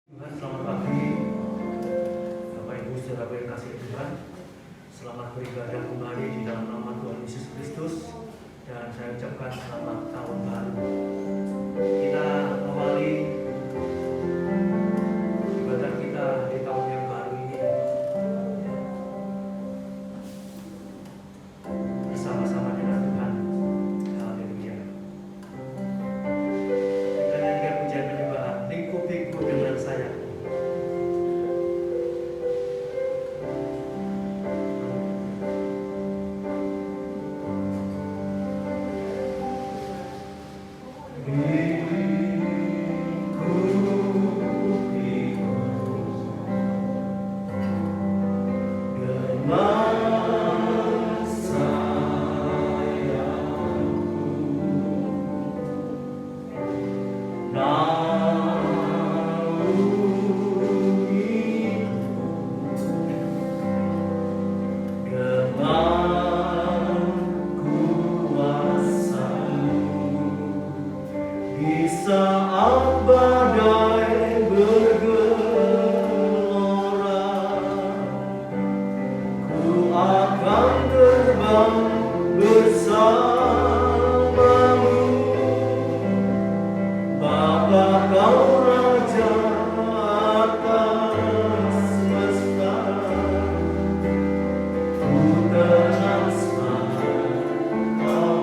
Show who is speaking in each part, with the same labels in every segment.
Speaker 1: Tuhan, selamat pagi Bapak Ibu saudara yang kasih Tuhan. Selamat beribadah kembali di dalam nama Tuhan Yesus Kristus. Dan saya ucapkan selamat tahun baru. Kita awali ibadah kita di tahun yang baru ini bersama-sama dengan Tuhan. Haleluya. Kita nyanyikan pujian penyembahan, lingkupiku dengan sayap. Saat badai bergelora, ku akan terbang bersamamu. Bapa, kau Raja atas semesta, ku ternaskan kau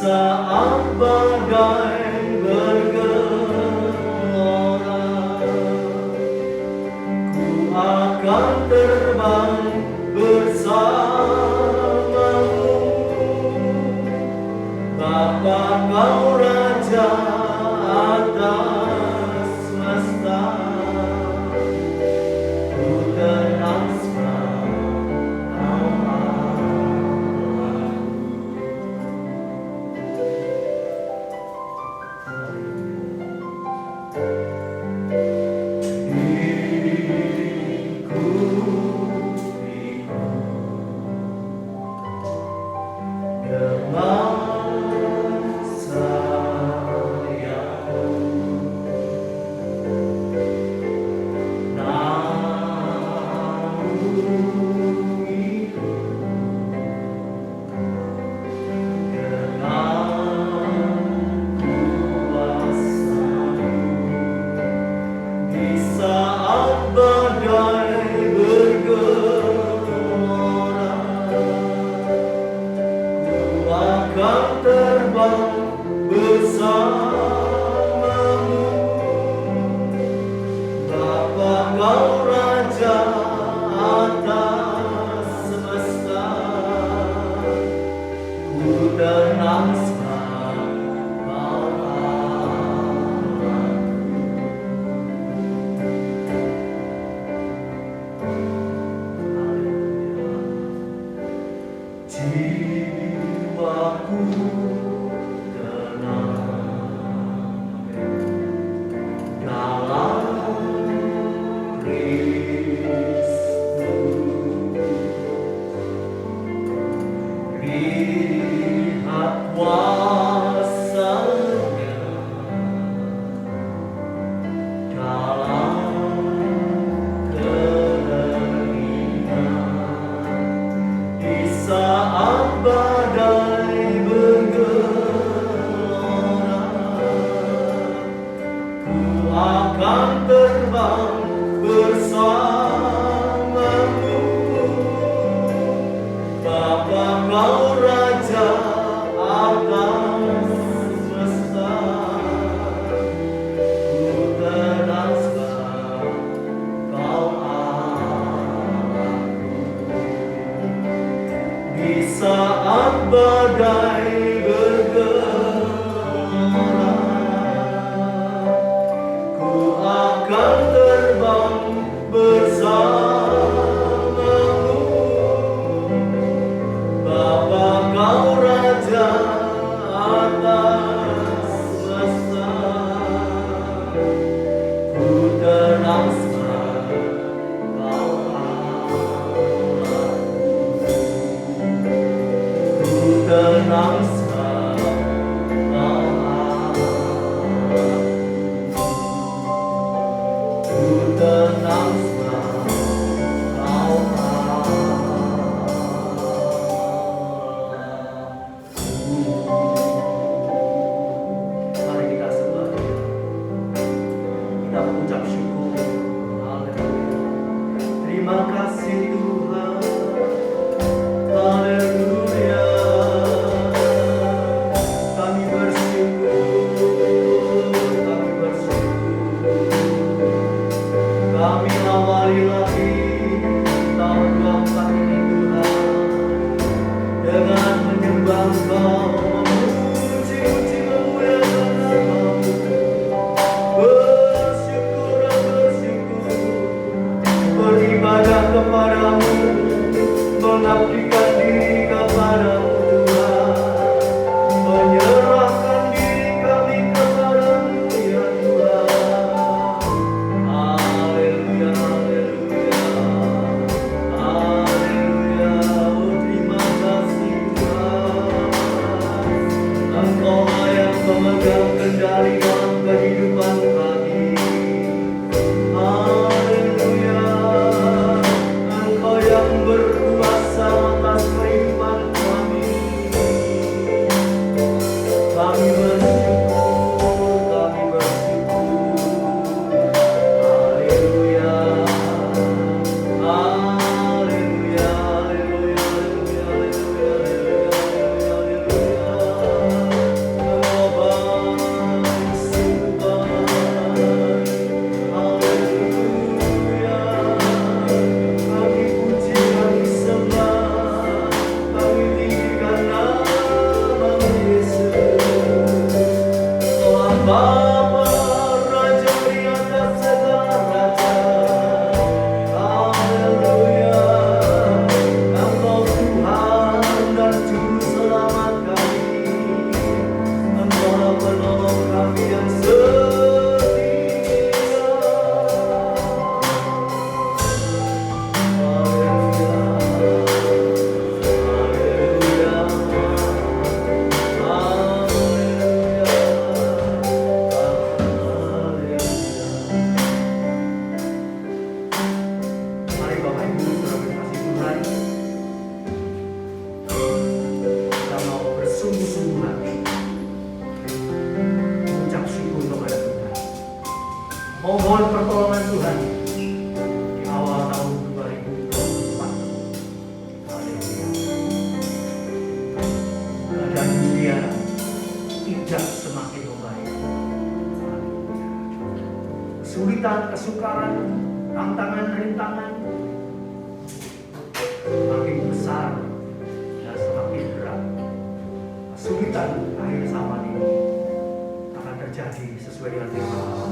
Speaker 1: saat badai bergelora, ku akan terbang bersamamu. Bapa, kau Raja atas semesta, ku ternaskan kau saat badai bergelora, ku akan terbang bersamamu. Bapa, kau Raja atas semesta, ku ternaskan kau jiwaku tenang dalam Kristus. Lihat kuasa-Nya dalam keringan di saat badai bergelora, ku akan terbang bersamamu. Bapa, kau Raja atas semesta, ku ternaskan kau Allahku. akan terbang bersamamu. Bapa kau Raja atas semesta, ku tenang sebab kau Allahku. Ku tenang sebab kau Allahku. Ku tenang sebab kau Mari kita sembah Dia. Kita mengucap syukur. Haleluya. Terima kasih Tuhan. Haleluya. Kami bersyukur. Kami bersyukur. Kami awali lagi tahun 24 ini Tuhan dengan menyembah Engkau, memuji-muji, memuliakan nama-Mu, bersyukur dan bersyukur, beribadah kepadamu, mengabdikan diri kepadamu Tuhan, menyerahkan diri kami kepadamu ya Tuhan. Haleluya, haleluya, haleluya. Oh, terima kasih Tuhan. Engkau yang memegang kendali dalam kehidupan kami. Haleluya. Engkau yang berkuasa atas kehidupan kami. Kami bersyukur, kami bersyukur. Haleluya. Haleluya, haleluya, haleluya, haleluya, haleluya, haleluya. Engkau baik, sungguh baik. Haleluya. Kami puji, kami sembah, kami tinggikan nama-Mu Yesus. Tuhan Bapa, Raja di atas segala raja. Haleluya. Engkau Tuhan dan Juru Selamat kami. Engkau penolong kami yang setia. Haleluya. Haleluya. Mari Bapak Ibu saudara kasih Tuhan, kita mau bersungguh-sungguh hati mengucap syukur kepada Tuhan, mohon pertolongan Tuhan di awal tahun 2024. Haleluya. Keadaan dunia tidak semakin membaik. Haleluya. Kesulitan, kesukaran, tantangan, rintangan makin besar dan semakin berat. Kesulitan akhir zaman ini akan terjadi sesuai dengan firman Allah.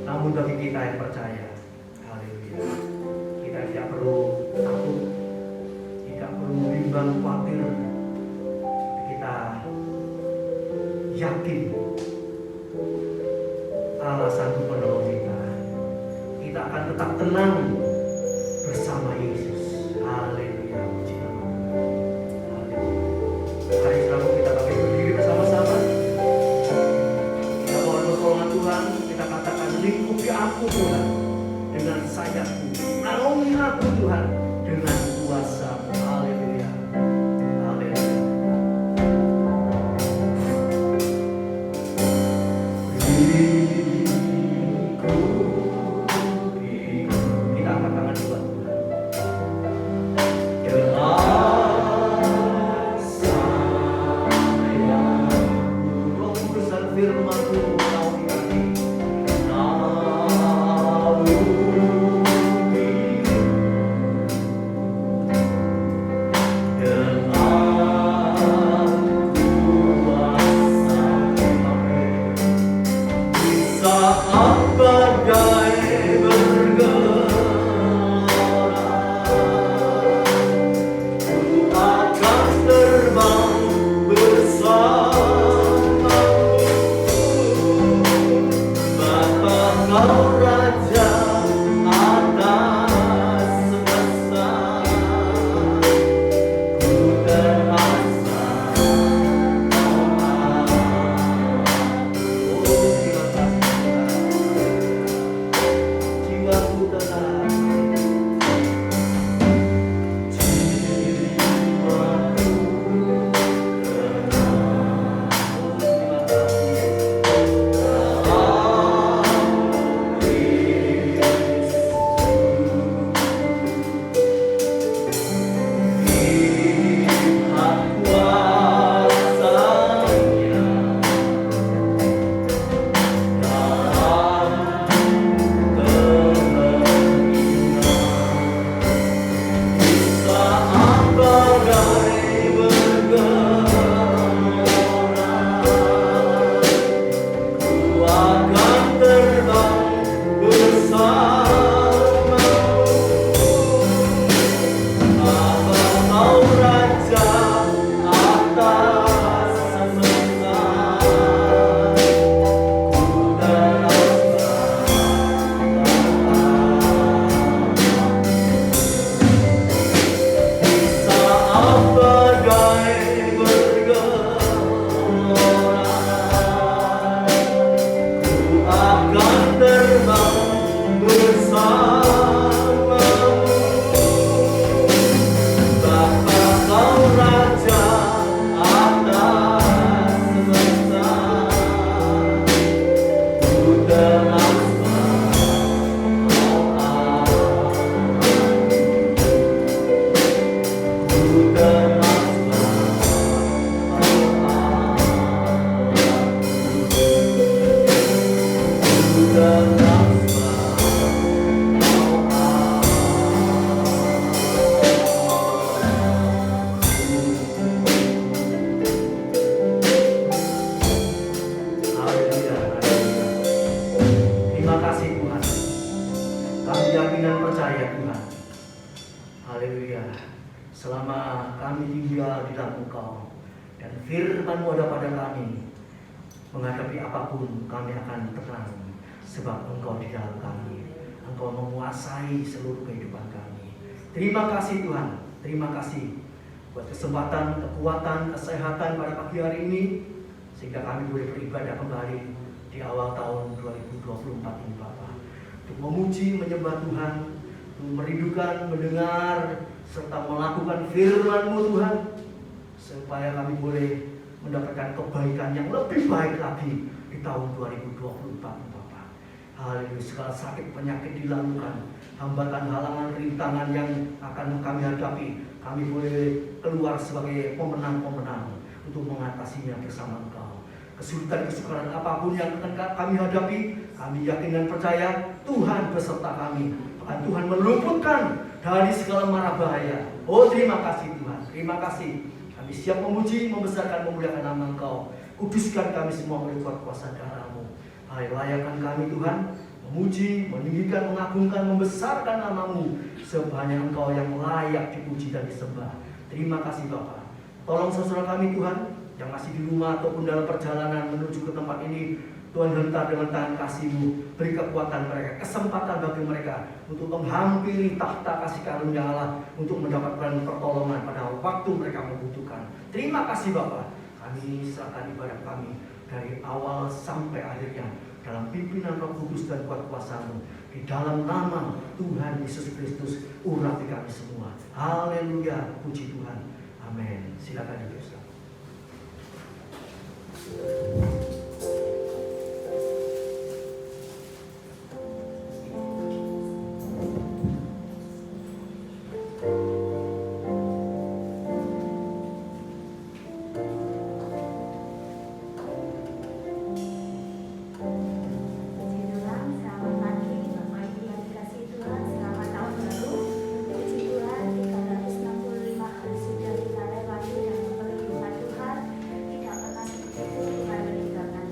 Speaker 1: Namun bagi kita yang percaya, haleluya, kita tidak perlu takut, tidak perlu bimbang, khawatir. Kita yakin Allah sanggup menolong kita. Kita akan tetap tenang bersama Yesus. Haleluya. Puji nama Tuhan. Haleluya. Hari Rabu kita pakai berdiri bersama-sama. Kita mohon pertolongan Tuhan. Kita katakan, lingkupi aku Tuhan dengan sayapmu. Naungi aku Tuhan dengan kuasa-Mu. Haleluya. Haleluya. Kita angkat tangan buat Tuhan. Jelas sayang, Roh Kudus dan firman-Mu menaungi kami. Naungi Terima kasih Tuhan, terima kasih buat kesempatan, kekuatan, kesehatan pada pagi hari ini sehingga kami boleh beribadah kembali di awal tahun 2024 ini Bapak. Untuk memuji, menyembah Tuhan, untuk merindukan, mendengar, serta melakukan firman-Mu Tuhan, supaya kami boleh mendapatkan kebaikan yang lebih baik lagi di tahun 2024 Bapak. Haleluya, segala sakit penyakit dilakukan, hambatan, halangan, rintangan yang akan kami hadapi, kami boleh keluar sebagai pemenang-pemenang untuk mengatasinya bersama Engkau. Kesulitan-kesukaran apapun yang akan kami hadapi, kami yakin dan percaya Tuhan beserta kami. Akan Tuhan meluputkan dari segala mara bahaya. Oh, terima kasih Tuhan, terima kasih. Kami siap memuji, membesarkan, memuliakan nama Engkau. Kuduskan kami semua oleh kuat kuasa darah-Mu. Layakan kami Tuhan, memuji, meninggikan, mengagungkan, membesarkan nama-Mu sebanyak Engkau yang layak dipuji dan disembah. Terima kasih Bapa. Tolong saudara kami Tuhan yang masih di rumah ataupun dalam perjalanan menuju ke tempat ini, Tuhan hentar dengan tangan kasih-Mu, beri kekuatan mereka, kesempatan bagi mereka untuk menghampiri tahta kasih karunia Allah, untuk mendapatkan pertolongan pada waktu mereka membutuhkan. Terima kasih Bapa. Kami serahkan ibadah kami dari awal sampai akhirnya dalam pimpinan Roh Kudus dan kuat kuasa-Mu, di dalam nama Tuhan Yesus Kristus, urapi kami semua. Haleluya, puji Tuhan. Amin. Silakan duduk.
Speaker 2: Tuhan tidak pernah seperti itu, bukan meninggalkan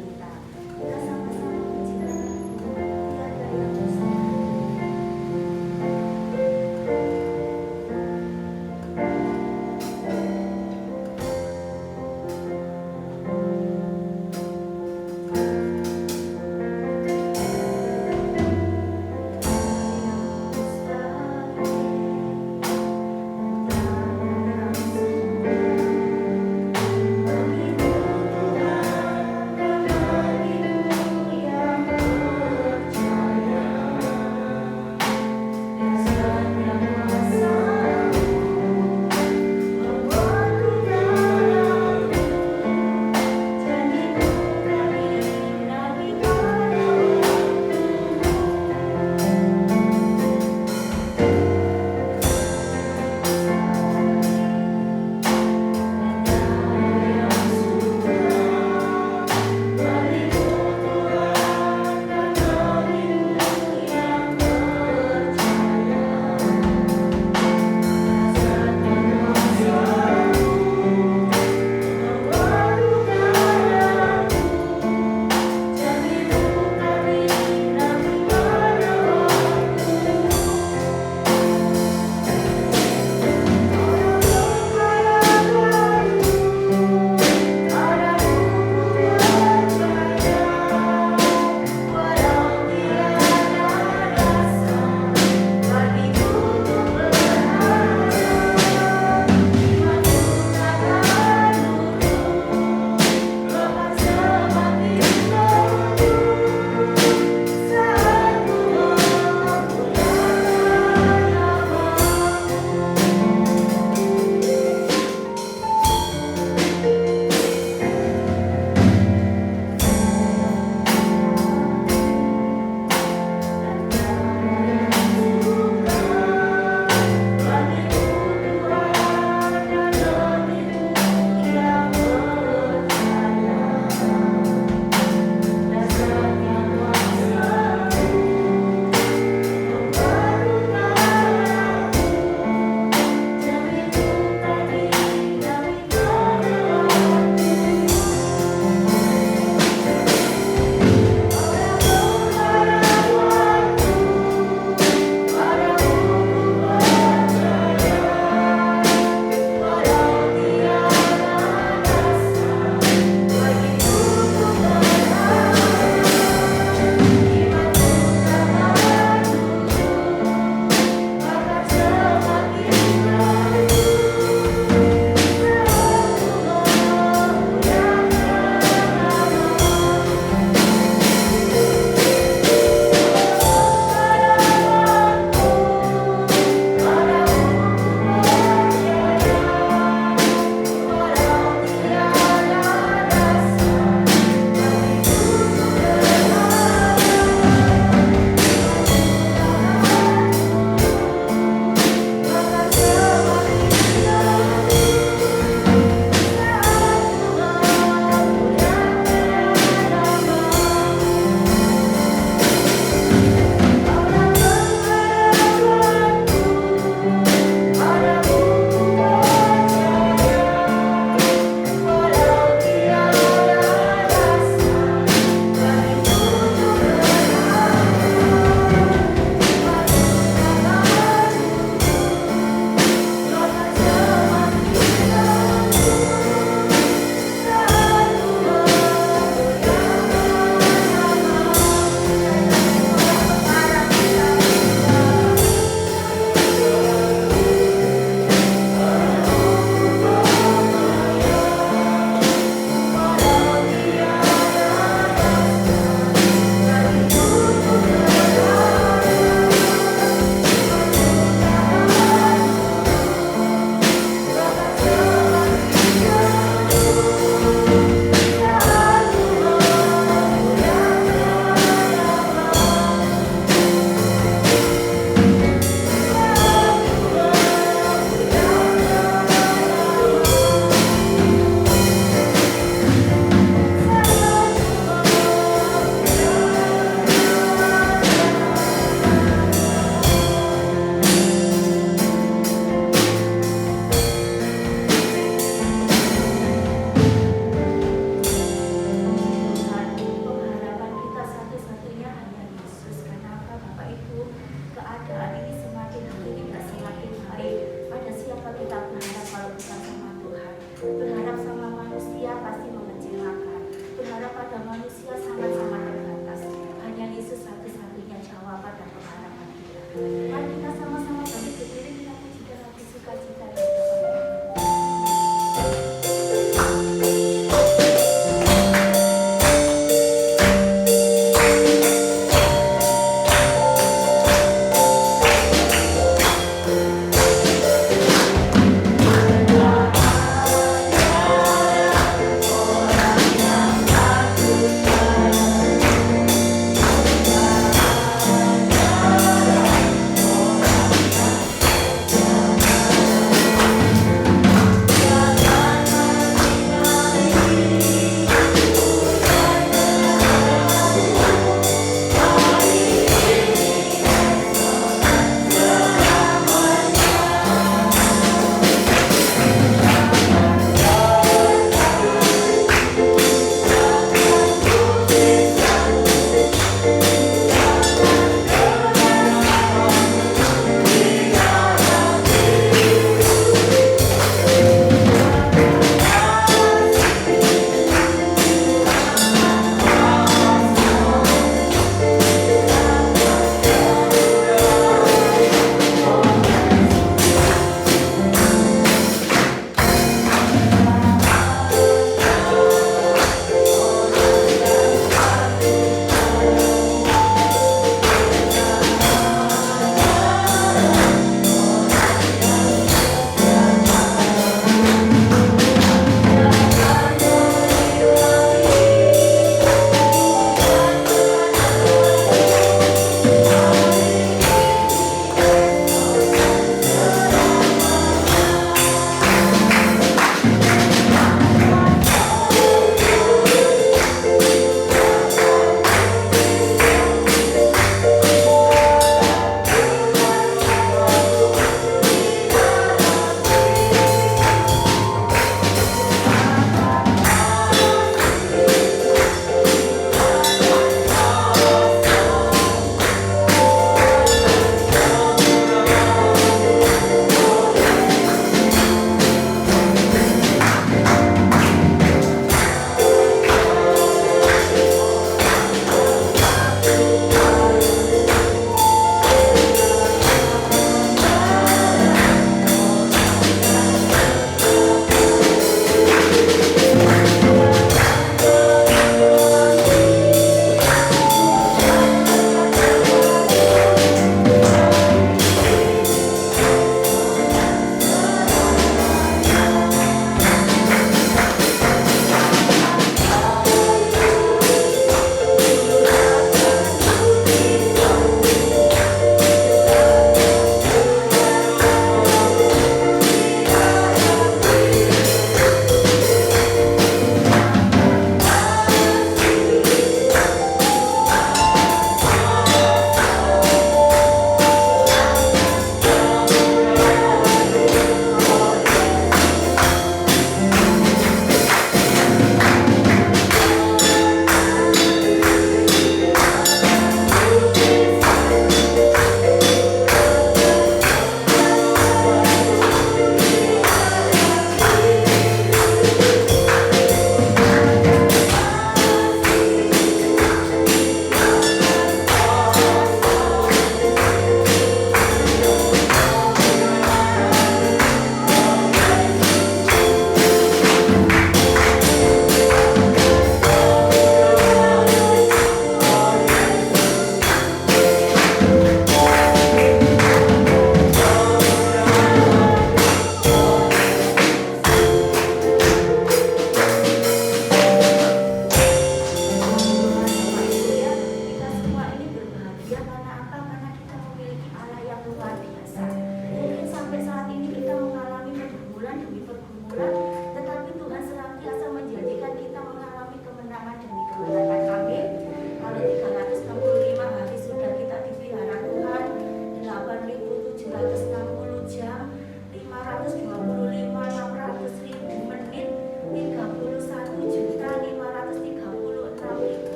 Speaker 2: Mari kita sama-sama bangkit berdiri, kita pujikan lagu sukacita yang kita
Speaker 3: Terima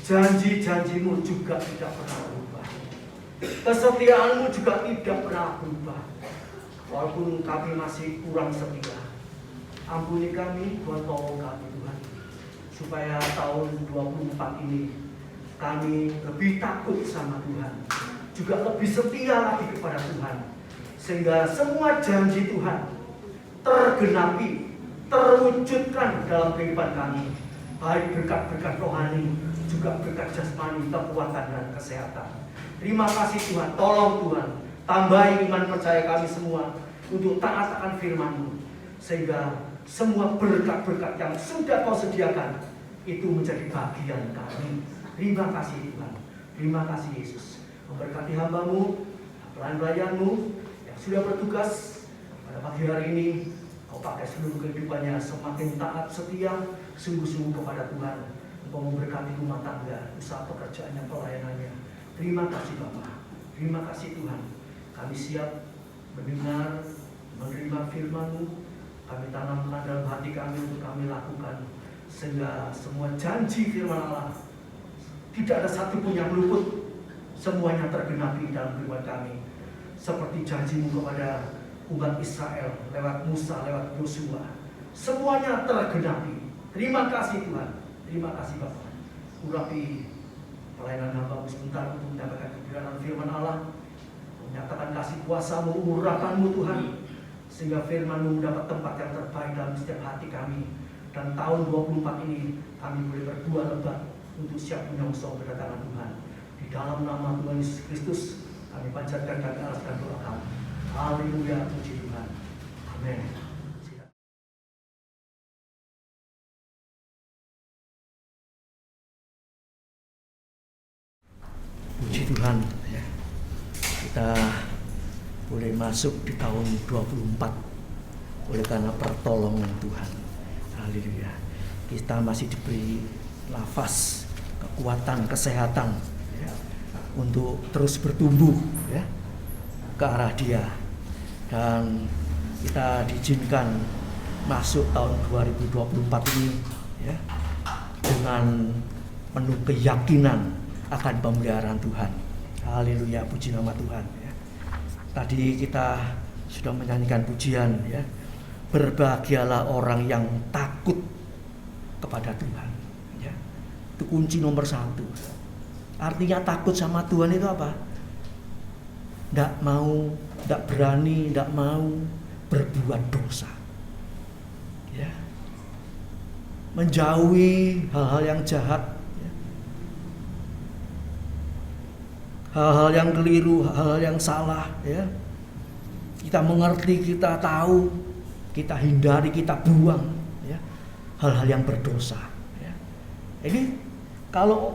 Speaker 1: Janji-janjimu juga tidak pernah berubah. Kesetiaanmu juga tidak pernah berubah. Walaupun kami masih kurang setia, ampuni kami, Tuhan, tolong kami Tuhan, supaya tahun 24 ini kami lebih takut sama Tuhan, juga lebih setia lagi kepada Tuhan, sehingga semua janji Tuhan tergenapi, terwujudkan dalam kehidupan kami, baik berkat-berkat rohani, juga berkat jasmani, kekuatan dan kesehatan. Terima kasih Tuhan, tolong Tuhan, tambahi iman percaya kami semua untuk taat akan firman-Mu, sehingga semua berkat-berkat yang sudah Kau sediakan itu menjadi bagian kami. Terima kasih Tuhan, terima kasih Yesus. Memberkati hamba-Mu, pelayan-pelayan-Mu yang sudah bertugas pada pagi hari ini. Kau pakai seluruh kehidupannya semakin taat, setia, sungguh-sungguh kepada Tuhan. Engkau memberkati rumah tangga, usaha pekerjaannya, pelayanannya. Terima kasih Bapa, terima kasih Tuhan. Kami siap mendengar, menerima firman-Mu. Kami tanamkan dalam hati kami untuk kami lakukan, sehingga semua janji firman Allah tidak ada satupun yang luput. Semuanya tergenapi dalam kehidupan kami, seperti janji-Mu kepada umat Israel lewat Musa, lewat Yosua. Semuanya tergenapi. Terima kasih Tuhan, terima kasih Bapak. Urapi pelayanan hamba-Mu sebentar untuk menyampaikan kebenaran firman Allah, menyatakan kasih kuasa-Mu, urapan-Mu Tuhan, sehingga firman-Mu mendapat tempat yang terbaik dalam setiap hati kami. Dan tahun 24 ini kami boleh berdua lebat untuk siap menyongsong kedatangan Tuhan. Di dalam nama Tuhan Yesus Kristus kami panjatkan dan alaskan doa kami. Haleluya, puji Tuhan. Amin. Puji Tuhan, ya. Kita boleh masuk di tahun 24 oleh karena pertolongan Tuhan. Haleluya. Kita masih diberi nafas, kekuatan, kesehatan, ya, untuk terus bertumbuh, ya, ke arah Dia. Dan kita diizinkan masuk tahun 2024 ini, ya, dengan penuh keyakinan akan pemeliharaan Tuhan. Haleluya, puji nama Tuhan, ya. Tadi kita sudah menyanyikan pujian, ya. Berbahagialah orang yang takut kepada Tuhan, ya. Itu kunci nomor 1. Artinya takut sama Tuhan itu apa? Tidak mau, tidak berani, tidak mau berbuat dosa, ya. Menjauhi hal-hal yang jahat, ya. Hal-hal yang keliru, hal-hal yang salah, ya. Kita mengerti, kita tahu, kita hindari, kita buang, ya, hal-hal yang berdosa, ya. Ini kalau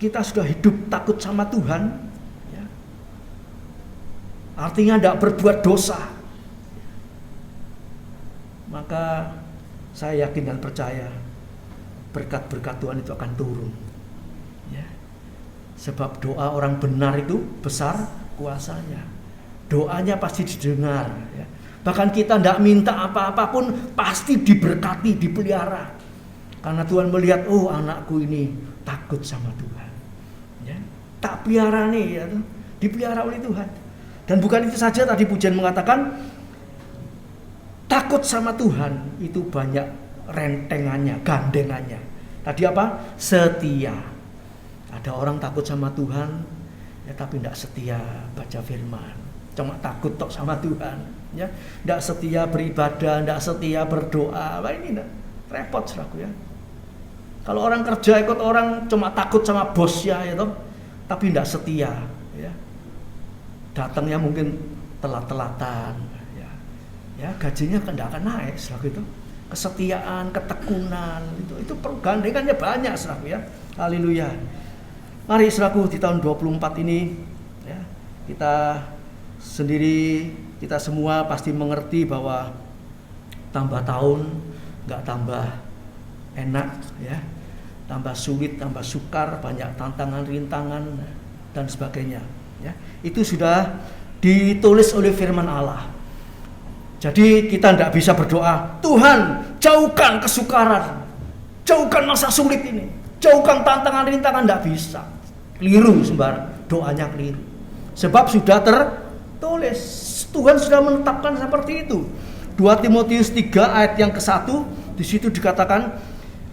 Speaker 1: kita sudah hidup takut sama Tuhan, ya, artinya tidak berbuat dosa, maka saya yakin dan percaya berkat-berkat Tuhan itu akan turun, ya. Sebab doa orang benar itu besar kuasanya. Doanya pasti didengar, ya. Bahkan kita tidak minta apa-apa pun pasti diberkati, dipelihara. Karena Tuhan melihat, oh anakku ini takut sama Tuhan, ya. Tak pelihara nih, ya, dipelihara oleh Tuhan. Dan bukan itu saja, tadi pujian mengatakan takut sama Tuhan itu banyak rentengannya, gandengannya. Tadi apa? Setia. Ada orang takut sama Tuhan, ya, tapi tidak setia baca firman. Cuma takut tok sama Tuhan, ya. Tidak setia beribadah, tidak setia berdoa. Wah, ini repot, saudaraku, ya. Kalau orang kerja ikut orang cuma takut sama bosnya, ya, tapi tidak setia, ya. Datangnya mungkin telat-telatan, ya. Ya, gajinya tidak akan naik, saudaraku, itu. Kesetiaan, ketekunan, itu gandengannya banyak, saudaraku, ya. Haleluya. Mari, saudaraku, di tahun 24 ini, ya, kita sendiri, kita semua pasti mengerti bahwa tambah tahun nggak tambah enak, ya, tambah sulit, tambah sukar, banyak tantangan, rintangan dan sebagainya, ya. Itu sudah ditulis oleh firman Allah. Jadi kita tidak bisa berdoa, Tuhan jauhkan kesukaran, jauhkan masa sulit ini.
Speaker 3: jauhkan tantangan rintangan, tidak bisa. Keliru sembarang, doanya keliru. Sebab sudah tertulis, Tuhan sudah menetapkan seperti itu. 2 Timotius 3 ayat yang ke-1, di situ dikatakan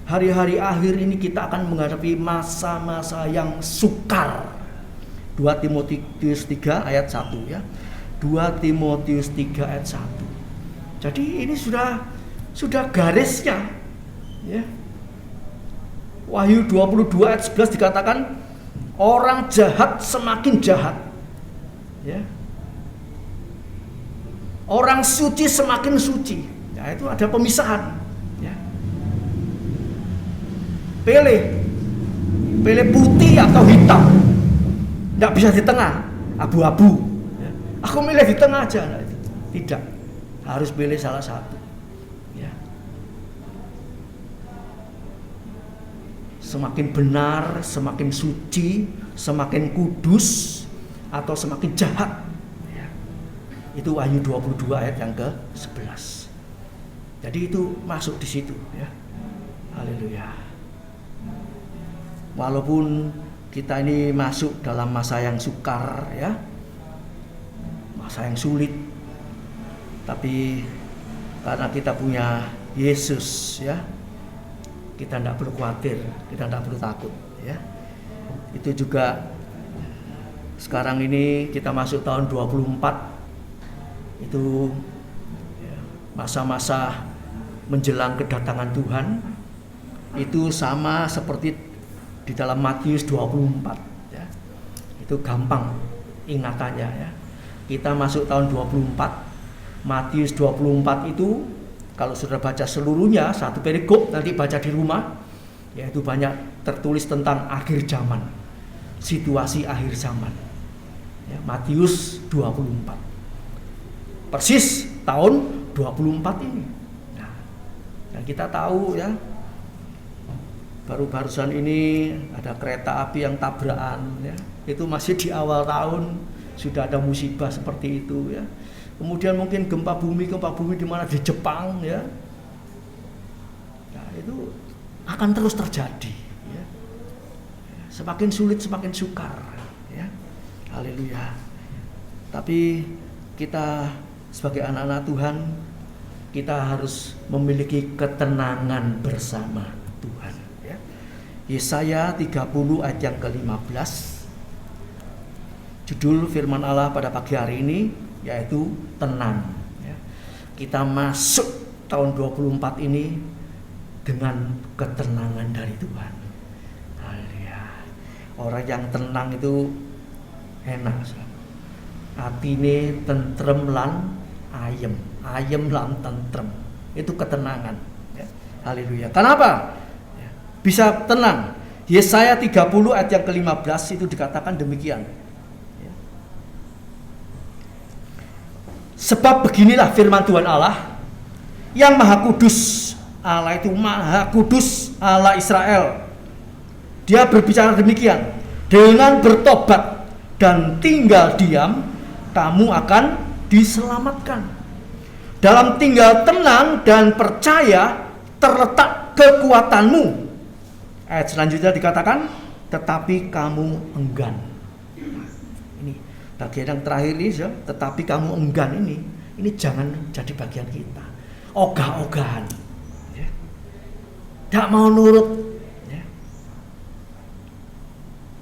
Speaker 3: hari-hari akhir ini kita akan menghadapi masa-masa yang sukar. 2 Timotius 3 ayat 1 ya. 2 Timotius 3 ayat 1. Jadi ini sudah garisnya ya. Wahyu 22 ayat 11 dikatakan orang jahat semakin jahat ya. Orang suci semakin suci. Ya, itu ada pemisahan ya. Pilih putih atau hitam. Tidak bisa di tengah, abu-abu ya. Aku milih di tengah aja. Nah, tidak, harus pilih salah satu ya. Semakin benar, semakin suci, semakin kudus, atau semakin jahat ya. Itu Wahyu 22 ayat yang ke-11. Jadi itu masuk di situ ya. Haleluya. Walaupun kita ini masuk dalam masa yang sukar ya, masa yang sulit, tapi karena kita punya Yesus ya, kita tidak perlu khawatir, kita tidak perlu takut ya. Itu juga sekarang ini kita masuk tahun 24, itu ya, masa-masa menjelang kedatangan Tuhan. Itu sama seperti di dalam Matius 24 ya. Itu gampang ingatannya ya. Kita masuk tahun 24, Matius 24 itu kalau sudah baca seluruhnya, satu perikop nanti baca di rumah, yaitu banyak tertulis tentang akhir zaman, situasi akhir zaman ya, Matius 24 persis tahun 24 ini. Nah, dan kita tahu ya, baru-barusan ini ada kereta api yang tabrakan ya, itu masih di awal tahun sudah ada musibah seperti itu ya. Kemudian mungkin gempa bumi di mana di Jepang ya. Nah, itu akan terus terjadi ya. Semakin sulit semakin sukar ya. Haleluya. Tapi kita sebagai anak-anak Tuhan, kita harus memiliki ketenangan bersama Tuhan ya. Yesaya 30 ayat yang ke-15. Judul firman Allah pada pagi hari ini yaitu tenang ya. Kita masuk tahun 24 ini dengan ketenangan dari Tuhan. Haleluya. Orang yang tenang itu enak. Atine tentrem lan ayem lan tentrem. Itu ketenangan ya. Haleluya. Kenapa? Ya, bisa tenang. Yesaya 30 ayat yang ke-15 itu dikatakan demikian. Sebab beginilah firman Tuhan Allah yang Maha Kudus. Allah itu Maha Kudus, Allah Israel. Dia berbicara demikian, dengan bertobat dan tinggal diam, kamu akan diselamatkan. Dalam tinggal tenang dan percaya terletak kekuatanmu. Ayat selanjutnya dikatakan, tetapi kamu enggan. Bagian yang terakhir ini ya, tetapi kamu enggan ini jangan jadi bagian kita. Ogah-ogahan ya. Tidak mau nurut ya.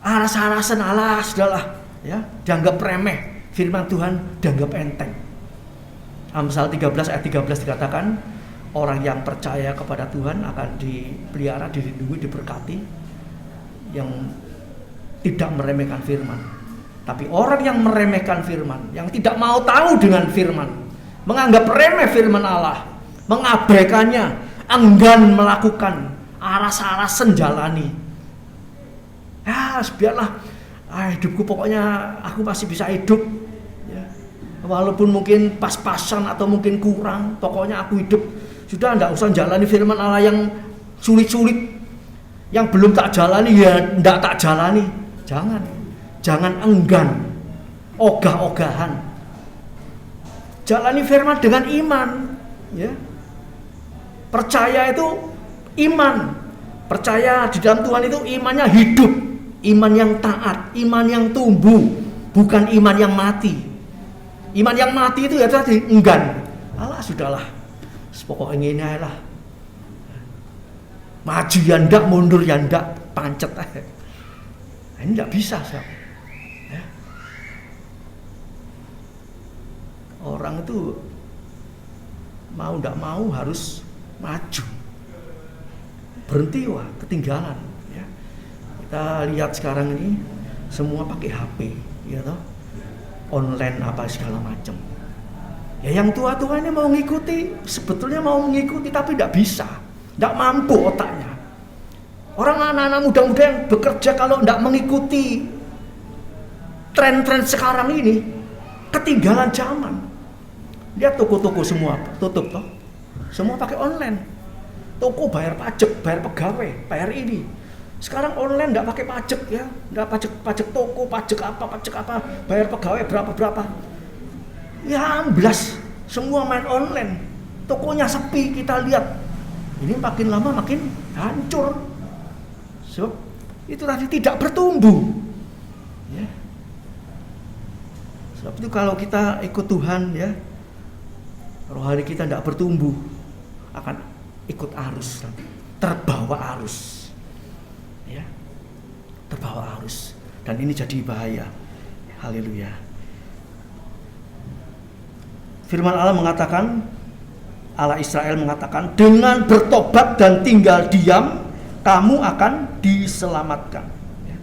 Speaker 3: Aras-arasan Allah sudahlah ya, dianggap remeh. Firman Tuhan dianggap enteng. Amsal 13 ayat 13 dikatakan, orang yang percaya kepada Tuhan akan dipelihara, dilindungi, diberkati, yang tidak meremehkan firman. Tapi orang yang meremehkan firman, yang tidak mau tahu dengan firman, menganggap remeh firman Allah, mengabaikannya, enggan melakukan, aras-arasan jalani. Ya, biarlah, hidupku pokoknya aku masih bisa hidup. Ya. Walaupun mungkin pas-pasan atau mungkin kurang, pokoknya aku hidup. Sudah, tidak usah jalani firman Allah yang sulit-sulit, yang belum tak jalani, ya tidak tak jalani. Jangan enggan, ogah-ogahan. Jalani firman dengan iman, ya. Percaya itu iman. Percaya di dalam Tuhan itu imannya hidup, iman yang taat, iman yang tumbuh, bukan iman yang mati. Iman yang mati itu ya tadi enggan. Alah sudahlah, pokoknya ini aja lah. Maju ya ndak, mundur ya ndak, pancet aja. Ini ndak bisa, ya. Orang itu mau ndak mau harus maju. Berhenti wah, ketinggalan. Ya. Kita lihat sekarang ini semua pakai HP, ya toh, online apa segala macam. Ya yang tua-tua ini mau ngikuti, sebetulnya mau mengikuti tapi tidak bisa, tidak mampu otaknya. Orang anak-anak muda-muda yang bekerja kalau tidak mengikuti tren-tren sekarang ini, ketinggalan zaman. Lihat toko-toko semua tutup toh, semua pakai online. Toko bayar pajak, bayar pegawai, bayar ini. Sekarang online tidak pakai pajak ya, tidak pajak toko, pajak apa, bayar pegawai berapa. Ya amblas, semua main online. Tokonya sepi, kita lihat. Ini makin lama makin hancur. So, itu tadi tidak bertumbuh. Ya. Sebab itu kalau kita ikut Tuhan ya, rohani kita tidak bertumbuh, akan ikut arus, terbawa arus, ya, terbawa arus, dan ini jadi bahaya. Haleluya. Firman Allah mengatakan, Allah Israel mengatakan, dengan bertobat dan tinggal diam, kamu akan diselamatkan. Ya.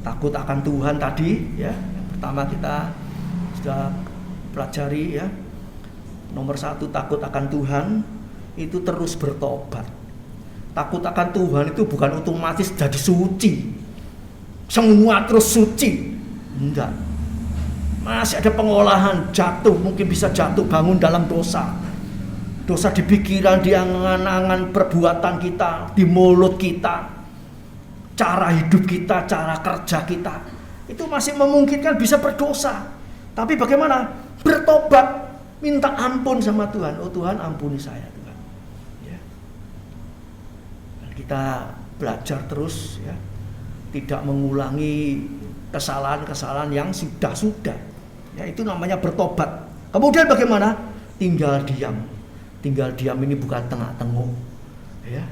Speaker 3: Takut akan Tuhan tadi, ya. Yang pertama kita sudah pelajari, ya. Nomor 1 takut akan Tuhan. Itu terus bertobat. Takut akan Tuhan itu bukan otomatis jadi suci, semua terus suci, enggak. Masih ada pengolahan, jatuh, mungkin bisa jatuh bangun dalam dosa. Dosa di pikiran, di angan-angan perbuatan kita, di mulut kita, cara hidup kita, cara kerja kita, itu masih memungkinkan bisa berdosa. Tapi bagaimana? Bertobat, minta ampun sama Tuhan. Oh Tuhan, ampuni saya. Kita belajar terus ya, tidak mengulangi kesalahan-kesalahan yang sudah. Ya itu namanya bertobat. Kemudian bagaimana? Tinggal diam. Tinggal diam ini bukan tengah-tengah. Ya.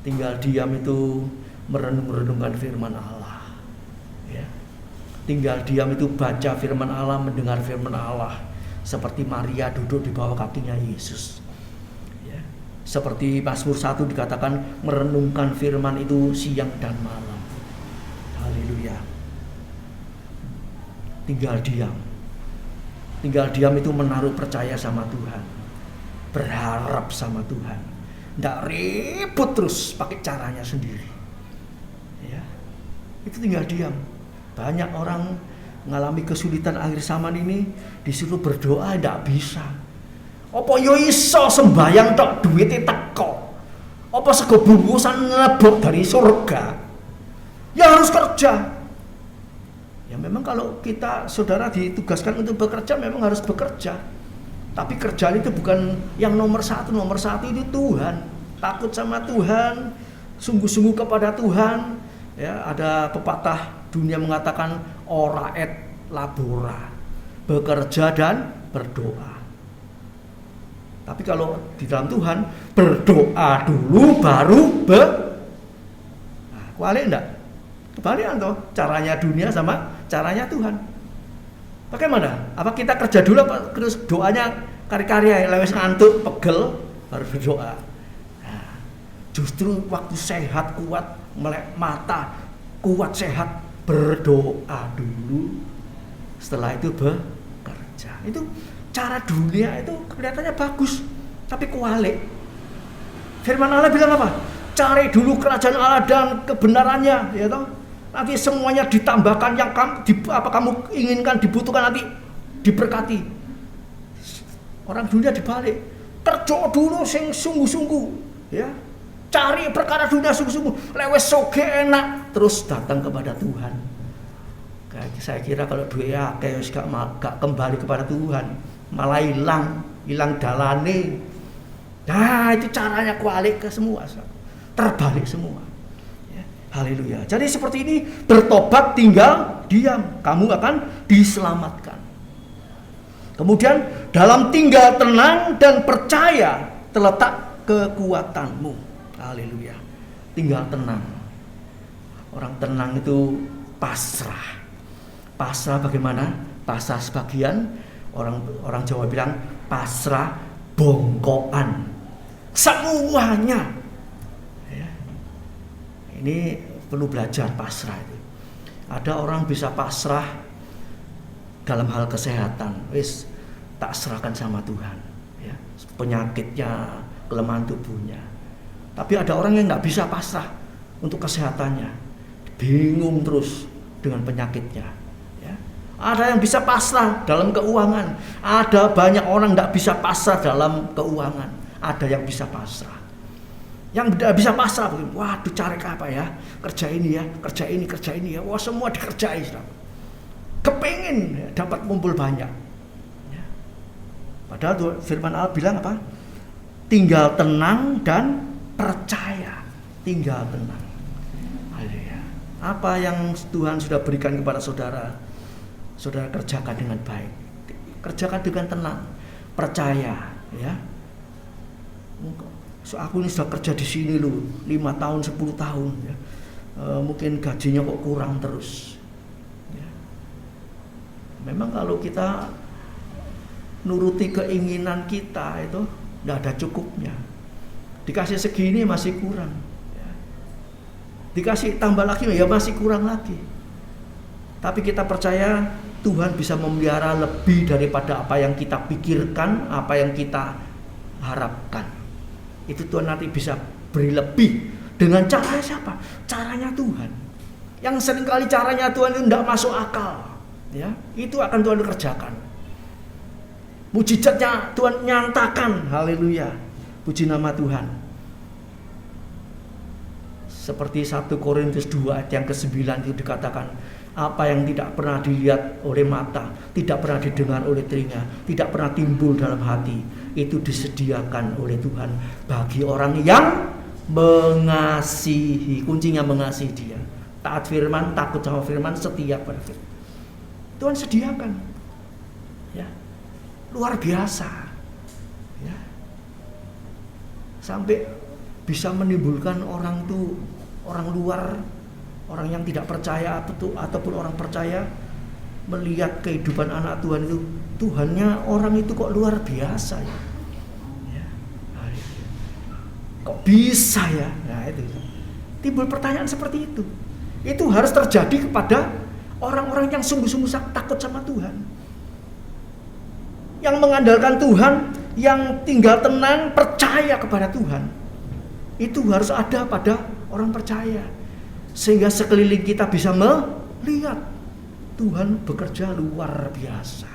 Speaker 3: Tinggal diam itu merenung-renungkan firman Allah. Ya. Tinggal diam itu baca firman Allah, mendengar firman Allah. Seperti Maria duduk di bawah kakinya Yesus. Seperti Mazmur 1 dikatakan merenungkan firman itu siang dan malam. Haleluya. Tinggal diam. Tinggal diam itu menaruh percaya sama Tuhan. Berharap sama Tuhan. Tidak ribut terus pakai caranya sendiri. Ya. Itu tinggal diam. Banyak orang mengalami kesulitan akhir zaman ini, disuruh berdoa tidak bisa. Apa yo iso sembayang tok duwite teko? Apa sego bungkusan ngebok dari surga? Ya harus kerja. Ya memang kalau kita saudara ditugaskan untuk bekerja memang harus bekerja. Tapi kerjaan itu bukan yang nomor satu itu Tuhan. Takut sama Tuhan, sungguh-sungguh kepada Tuhan. Ya ada pepatah dunia mengatakan ora et labora, bekerja dan berdoa. Tapi kalau di dalam Tuhan, berdoa dulu baru kualik enggak? Kebalikan toh, caranya dunia sama caranya Tuhan. Bagaimana? Apa kita kerja dulu apa terus doanya kari-kari lewes ngantuk, pegel, baru berdoa. Nah, justru waktu sehat, kuat, melek mata, kuat, sehat, berdoa dulu. Setelah itu bekerja. Itu cara dunia itu kelihatannya bagus, tapi kualik. Firman Allah bilang apa? Cari dulu kerajaan Allah dan kebenarannya, ya toh. Nanti semuanya ditambahkan yang kamu inginkan, dibutuhkan nanti diberkati. Orang dunia dibalik. Kerja dulu sing sungguh-sungguh, ya. Cari perkara dunia sungguh-sungguh, lewes soge enak, terus datang kepada Tuhan. Saya kira kalau duitnya kayak gak kembali kepada Tuhan, malah hilang dalane. Nah itu caranya kualik ke semua. terbalik semua. Ya, haleluya. Jadi seperti ini, bertobat tinggal diam, kamu akan diselamatkan. Kemudian dalam tinggal tenang dan percaya terletak kekuatanmu. Haleluya. Tinggal tenang. Orang tenang itu pasrah. Pasrah bagaimana? Pasrah sebagian orang Jawa bilang pasrah bongkoan. Semuanya. Ya. Ini perlu belajar pasrah itu. Ada orang bisa pasrah dalam hal kesehatan, wis tak serahkan sama Tuhan, ya, penyakitnya, kelemahan tubuhnya. Tapi ada orang yang nggak bisa pasrah untuk kesehatannya, bingung terus dengan penyakitnya. Ya. Ada yang bisa pasrah dalam keuangan, ada banyak orang nggak bisa pasrah dalam keuangan, ada yang bisa pasrah. Yang tidak bisa pasrah, waduh cari apa ya, kerja ini ya, kerja ini ya, wah semua dikerjai, saudara. Kepingin dapat kumpul banyak. Ya. Padahal firman Allah bilang apa? Tinggal tenang dan percaya. Tinggal tenang. Haleluya. Apa yang Tuhan sudah berikan kepada saudara, saudara kerjakan dengan baik. Kerjakan dengan tenang, percaya. Ya. So, aku ini sudah kerja di sini loh, 5 tahun, 10 tahun. Ya. Mungkin gajinya kok kurang terus. Memang kalau kita nuruti keinginan kita itu tidak ada cukupnya. Dikasih segini masih kurang. Ya. Dikasih tambah lagi ya masih kurang lagi. Tapi kita percaya Tuhan bisa memelihara lebih daripada apa yang kita pikirkan, apa yang kita harapkan. Itu Tuhan nanti bisa beri lebih. Dengan cara siapa? Caranya Tuhan. Yang seringkali caranya Tuhan itu tidak masuk akal. Ya, itu akan Tuhan kerjakan. Mujizatnya Tuhan nyatakan. Haleluya. Puji nama Tuhan. Seperti 1 Korintus 2 ayat yang ke-9 itu dikatakan, apa yang tidak pernah dilihat oleh mata, tidak pernah didengar oleh telinga, tidak pernah timbul dalam hati, itu disediakan oleh Tuhan bagi orang yang mengasihi. Kuncinya mengasihi Dia. Taat firman, takut sama firman, setia pada firman. Tuhan sediakan, ya, luar biasa, ya, sampai bisa menimbulkan orang luar, orang yang tidak percaya ataupun orang percaya melihat kehidupan anak Tuhan itu, Tuhannya orang itu kok luar biasa ya, ya, kok bisa ya, nah itu timbul pertanyaan seperti itu. Itu harus terjadi kepada orang-orang yang sungguh-sungguh takut sama Tuhan, yang mengandalkan Tuhan, yang tinggal tenang, percaya kepada Tuhan. Itu harus ada pada orang percaya, sehingga sekeliling kita bisa melihat Tuhan bekerja luar biasa.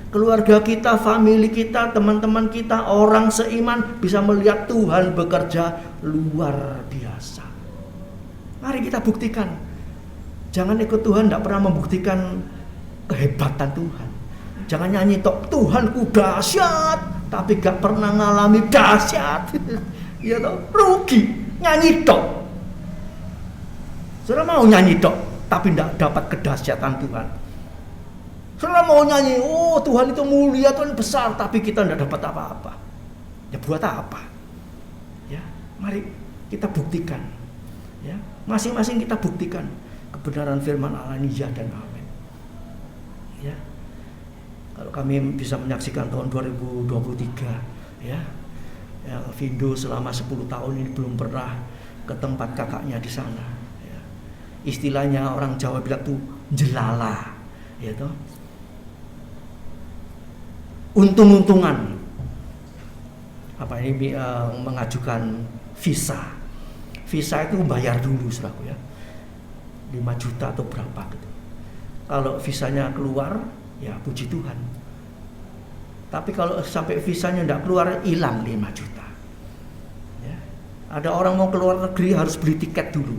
Speaker 3: Keluarga kita, famili kita, teman-teman kita, orang seiman bisa melihat Tuhan bekerja luar biasa. Mari kita buktikan. Jangan ikut Tuhan tidak pernah membuktikan kehebatan Tuhan. Jangan nyanyi tok Tuhanku dahsyat, tapi gak pernah ngalami dahsyat. Ya toh, rugi nyanyi tok. Saudara mau nyanyi tok, tapi tidak dapat kedahsyatan Tuhan. Saudara mau nyanyi, oh Tuhan itu mulia, Tuhan besar, tapi kita tidak dapat apa-apa. Ya buat apa? Ya, mari kita buktikan. Ya, masing-masing kita buktikan kebenaran firman Allah ini ya dan amin. Ya. Kalau kami bisa menyaksikan tahun 2023 ya, Vindo selama 10 tahun ini belum pernah ke tempat kakaknya di sana ya. Istilahnya orang Jawa bilang tuh jelala ya toh. Untung-untungan apa ini mengajukan visa. Visa itu bayar dulu saudaraku ya. 5 juta atau berapa gitu. Kalau visanya keluar, ya puji Tuhan. Tapi kalau sampai visanya tidak keluar, hilang 5 juta. Ya. Ada orang mau keluar negeri harus beli tiket dulu,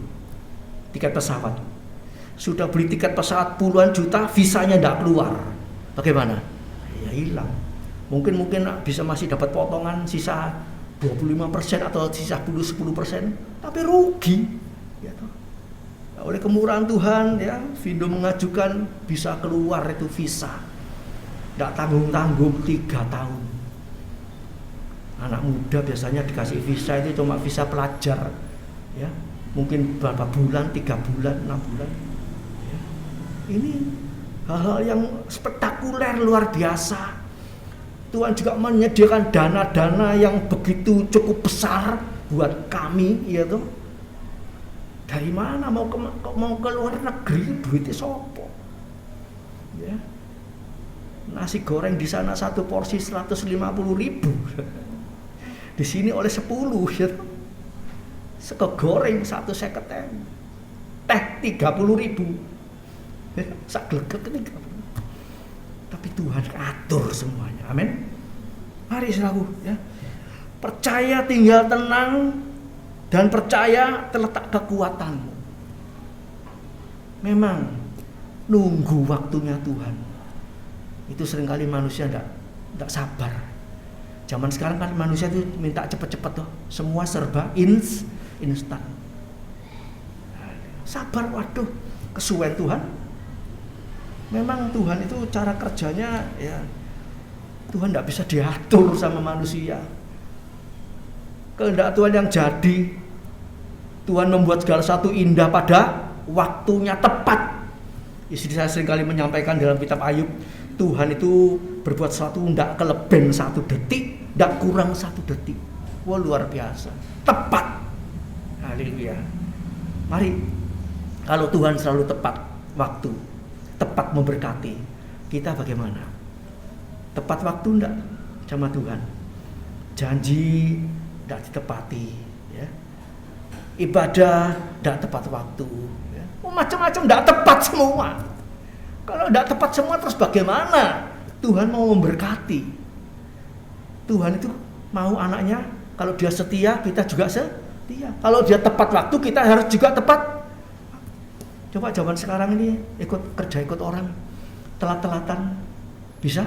Speaker 3: tiket pesawat. Sudah beli tiket pesawat puluhan juta, visanya tidak keluar. Bagaimana? Ya hilang. Mungkin bisa masih dapat potongan sisa 25% atau sisa 10%, tapi rugi. Ya toh. Nah, oleh kemurahan Tuhan ya, Vindo mengajukan bisa keluar itu visa. Nggak tanggung-tanggung 3 tahun. Anak muda biasanya dikasih visa itu cuma visa pelajar, ya mungkin berapa bulan, 3 bulan, 6 bulan. Ya. Ini hal-hal yang spektakuler luar biasa. Tuhan juga menyediakan dana-dana yang begitu cukup besar buat kami, ya toh. Dari mana mau ke luar negeri duitnya sopo? Ya. Nasi goreng di sana 1 porsi 150.000. Di sini oleh 10, ya. Sego goreng 150.000. Teh 30.000. Sak glegek 30. Tapi Tuhan atur semuanya. Amin. Mari saudaraku, ya. Percaya tinggal tenang dan percaya terletak kekuatanmu. Memang nunggu waktunya Tuhan. Itu seringkali manusia tidak sabar. Zaman sekarang kan manusia itu minta cepet-cepet tuh, semua serba instan. Sabar, waduh, kesuwen Tuhan. Memang Tuhan itu cara kerjanya ya, Tuhan tidak bisa diatur sama manusia. Kehendak Tuhan yang jadi, Tuhan membuat segala sesuatu indah pada waktunya tepat. Istri saya seringkali menyampaikan dalam kitab Ayub, Tuhan itu berbuat sesuatu tidak keleben 1 detik, tidak kurang 1 detik. Wah, luar biasa, tepat. Haleluya. Mari, kalau Tuhan selalu tepat waktu, tepat memberkati, kita bagaimana? Tepat waktu enggak sama Tuhan? Janji enggak ditepati, ya. Ibadah enggak tepat waktu, ya. Macam-macam enggak tepat semua. Kalau enggak tepat semua terus bagaimana? Tuhan mau memberkati. Tuhan itu mau anaknya, kalau dia setia, kita juga setia. Kalau dia tepat waktu, kita harus juga tepat. Coba zaman sekarang ini ikut orang, telat-telatan, bisa?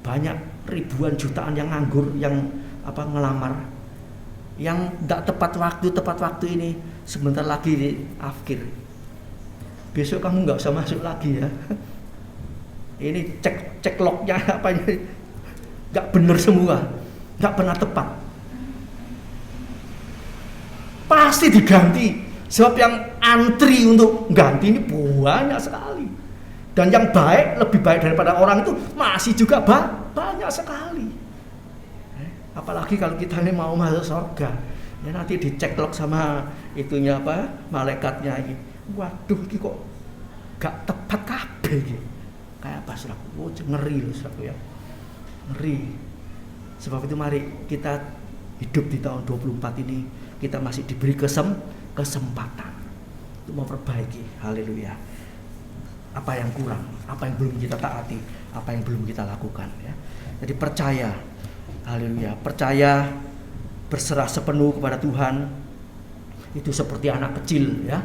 Speaker 3: Banyak ribuan jutaan yang nganggur, yang ngelamar, yang tidak tepat waktu ini sebentar lagi di akhir. Besok kamu nggak usah masuk lagi ya. Ini cek lognya nggak bener semua, nggak pernah tepat. Pasti diganti. Sebab yang antri untuk ganti ini banyak sekali. Dan yang baik, lebih baik daripada orang itu masih juga banyak sekali. Apalagi kalau kita ini mau masuk surga, ya nanti dicek log sama itunya malaikatnya ini. Waduh, ini kok gak tepat kabeh iki. Kayak apa saudaraku? Oh, ngeri loh saudaraku ya. Ngeri. Sebab itu mari kita hidup di tahun 24 ini, kita masih diberi kesempatan untuk memperbaiki. Haleluya. Apa yang kurang, apa yang belum kita taati, apa yang belum kita lakukan, ya. Jadi percaya, haleluya, percaya, berserah sepenuh kepada Tuhan. Itu seperti anak kecil, ya.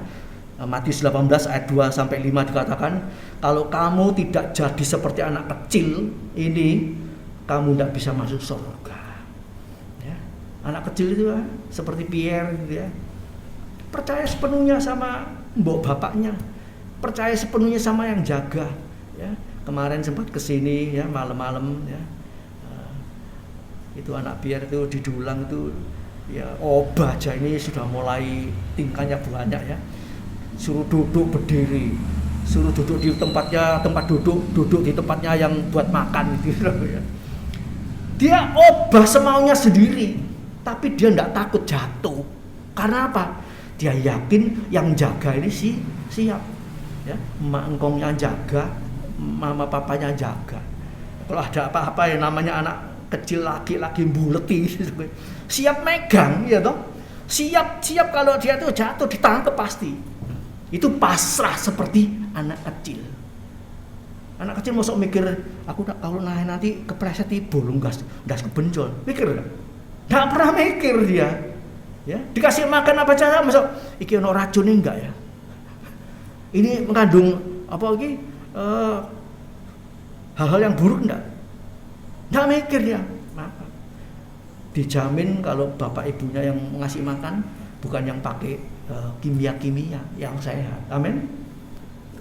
Speaker 3: Matius 18 ayat 2 sampai 5 dikatakan, kalau kamu tidak jadi seperti anak kecil ini, kamu tidak bisa masuk surga. Ya. Anak kecil itu seperti Pierre, gitu ya. Percaya sepenuhnya sama mbok bapaknya, percaya sepenuhnya sama yang jaga, ya. Kemarin sempat kesini ya malam-malam, ya. Itu anak Pierre itu didulang itu ya, obah aja ini sudah mulai tingkahnya banyak, ya. Suruh duduk berdiri, suruh duduk di tempat duduk di tempatnya yang buat makan gitu ya. Dia obah semaunya sendiri, tapi dia tidak takut jatuh. Karena apa? Dia yakin yang jaga ini siap, ya. Emak engkongnya jaga, mama papanya jaga. Kalau ada apa-apa yang namanya anak kecil laki-laki buleti, siap megang, ya toh. Siap kalau dia tuh jatuh ditangkap pasti. Itu pasrah seperti anak kecil. Anak kecil masuk mikir, aku kalau nanti kepleset bolong gas kebenjol. Mikir enggak? Enggak pernah mikir dia. Ya, dikasih makan apa saja masuk iki ono racun enggak ya? Ini mengandung apa lagi? Hal-hal yang buruk enggak? Enggak mikir dia. dijamin kalau bapak ibunya yang ngasih makan bukan yang pakai kimia-kimia, yang sehat. Amin.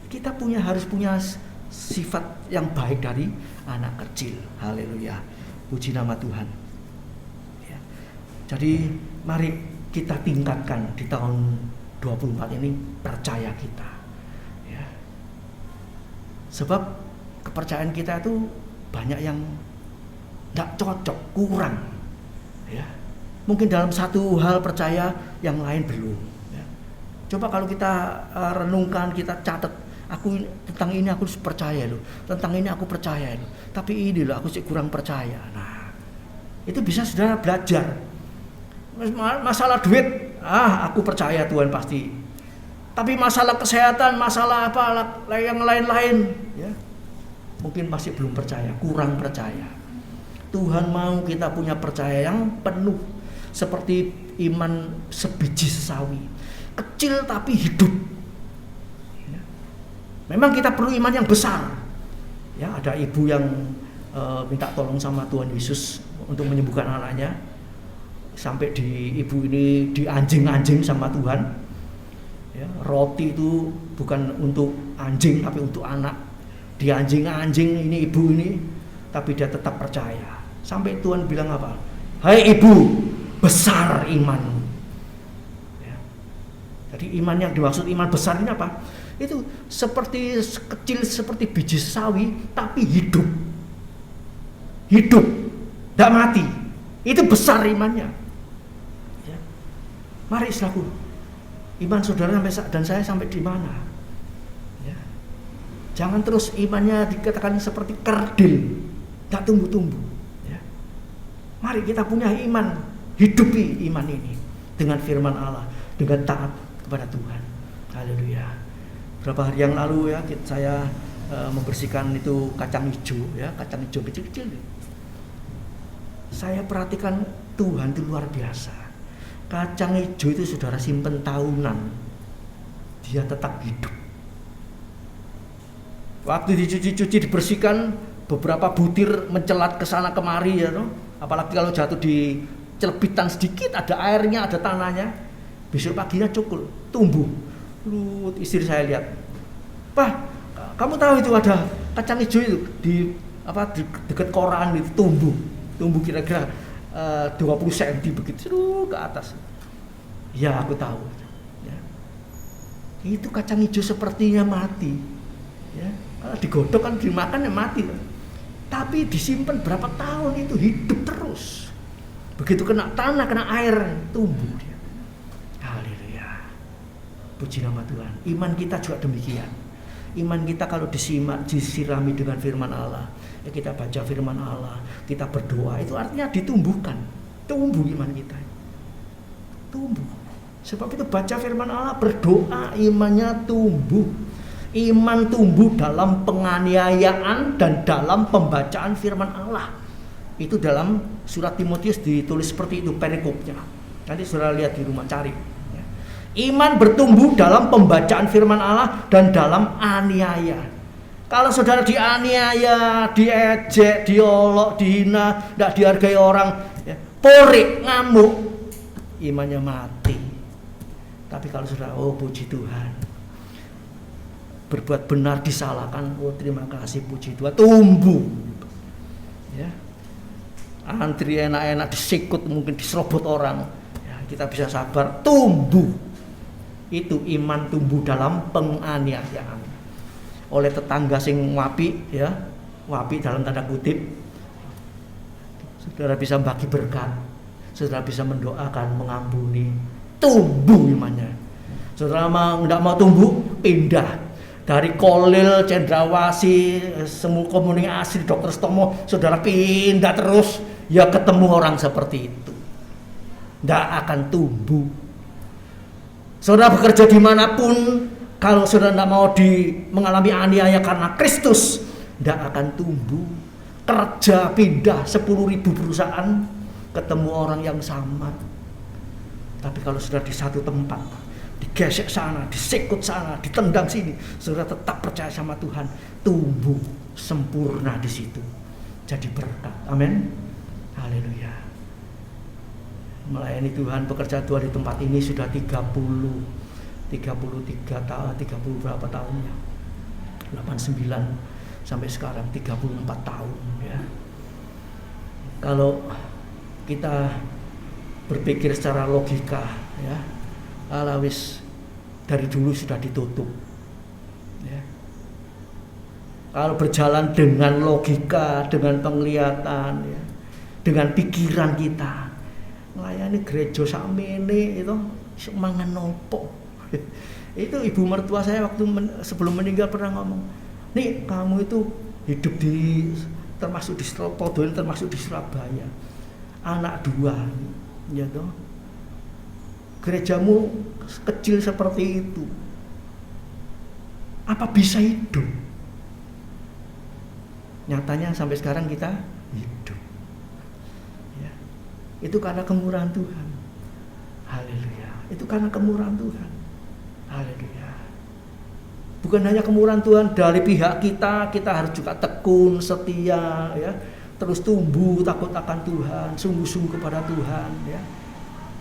Speaker 3: Kita harus punya sifat yang baik dari anak kecil. Haleluya. Puji nama Tuhan. Ya. Jadi mari kita tingkatkan di tahun 24 ini percaya kita. Ya. Sebab kepercayaan kita itu banyak yang tidak cocok, kurang. Ya. Mungkin dalam satu hal percaya, yang lain belum. Ya. Coba kalau kita renungkan, kita catat, tentang ini aku percaya loh, tentang ini aku percaya loh, tapi ini loh aku sih kurang percaya. Nah, itu bisa saudara belajar. Masalah duit, aku percaya Tuhan pasti. Tapi masalah kesehatan, masalah apa yang lain-lain, ya, mungkin masih belum percaya, kurang percaya. Tuhan mau kita punya percaya yang penuh, seperti iman sebiji sesawi, kecil tapi hidup. Ya. Memang kita perlu iman yang besar. Ya, ada ibu yang minta tolong sama Tuhan Yesus untuk menyembuhkan anaknya. Sampai ibu ini dianjing-anjing sama Tuhan. Ya, roti itu bukan untuk anjing tapi untuk anak. Dianjing-anjing ini ibu ini, tapi dia tetap percaya. Sampai Tuhan bilang apa? Hai ibu, besar imanmu. Ya. Jadi iman yang dimaksud iman besar ini apa? Itu seperti kecil seperti biji sawi tapi hidup. Hidup, tidak mati. Itu besar imannya. Ya. Mari saudaraku, iman saudara dan saya sampai di mana? Ya. Jangan terus imannya dikatakan seperti kerdil, tidak tumbuh-tumbuh. Ya. Mari kita punya iman, hidupi iman ini dengan firman Allah, dengan taat kepada Tuhan. Haleluya. Beberapa hari yang lalu ya saya membersihkan itu kacang hijau, ya, kacang hijau kecil-kecil. Saya perhatikan Tuhan itu luar biasa. Kacang hijau itu saudara simpen tahunan, dia tetap hidup. Waktu dicuci-cuci, dibersihkan, beberapa butir mencelat ke sana kemari, ya, no? Apalagi kalau jatuh di celebitan sedikit, ada airnya, ada tanahnya, besok paginya cukul, tumbuh. Istri saya lihat, Pak, kamu tahu itu ada kacang hijau itu di dekat koran itu tumbuh kira-kira 20 cm begitu ke atas. Ya, aku tahu. Ya. Itu kacang hijau sepertinya mati. Ya. Kalau digodok kan dimakan ya mati. Tapi disimpan berapa tahun itu hidup terus. Begitu kena tanah, kena air, tumbuh dia. Haleluya. Puji nama Tuhan. Iman kita juga demikian. Iman kita kalau disirami dengan firman Allah, ya kita baca firman Allah, kita berdoa, itu artinya ditumbuhkan. Tumbuh iman kita. Tumbuh. Sebab itu baca firman Allah, berdoa, imannya tumbuh. Iman tumbuh dalam penganiayaan dan dalam pembacaan firman Allah. Itu dalam surat Timotius ditulis seperti itu perikopnya. Nanti saudara lihat di rumah, cari. Iman bertumbuh dalam pembacaan firman Allah dan dalam aniaya. Kalau saudara dianiaya, diejek, diolok, dihina, tidak dihargai orang, ya, porik, ngamuk, imannya mati. Tapi kalau saudara, oh puji Tuhan, berbuat benar disalahkan, oh terima kasih, puji Tuhan, tumbuh. Ya. Antri enak-enak disikut, mungkin diserobot orang, ya, kita bisa sabar, tumbuh. Itu iman tumbuh dalam penganiayaan oleh tetangga sing wapi, ya, wapi dalam tanda kutip. Saudara bisa bagi berkat, saudara bisa mendoakan, mengampuni, tumbuh imannya. Saudara tidak mau tumbuh, pindah dari Kolil, Cendrawasih, semua komunikasi Dr. Stomo, saudara pindah terus, ya ketemu orang seperti itu, tidak akan tumbuh. Saudara bekerja dimanapun, kalau saudara tidak mau mengalami aniaya karena Kristus, tidak akan tumbuh. Kerja pindah 10.000 perusahaan, ketemu orang yang sama. Tapi kalau saudara di satu tempat, digesek sana, disikut sana, ditendang sini, saudara tetap percaya sama Tuhan, tumbuh sempurna di situ, jadi berkat. Amin. Haleluya. melayani Tuhan, bekerja Tuhan di tempat ini sudah 33 tahun, 30 berapa tahunnya, 89 sampai sekarang 34 tahun ya. Kalau kita berpikir secara logika ya, alawis dari dulu sudah ditutup ya. Kalau berjalan dengan logika, dengan penglihatan ya, dengan pikiran kita, melayani gereja sakmene itu mangan nopo. Itu ibu mertua saya waktu sebelum meninggal pernah ngomong, "Nih, kamu itu hidup termasuk di Podo, termasuk di Surabaya. Anak 2, ya toh. Gerejamu kecil seperti itu. Apa bisa hidup?" Nyatanya sampai sekarang kita hidup. Ya. Itu karena kemurahan Tuhan. Haleluya. Itu karena kemurahan Tuhan. Haleluya. Bukan hanya kemurahan Tuhan dari pihak kita harus juga tekun, setia, ya, terus tumbuh takut akan Tuhan, sungguh-sungguh kepada Tuhan. Ya.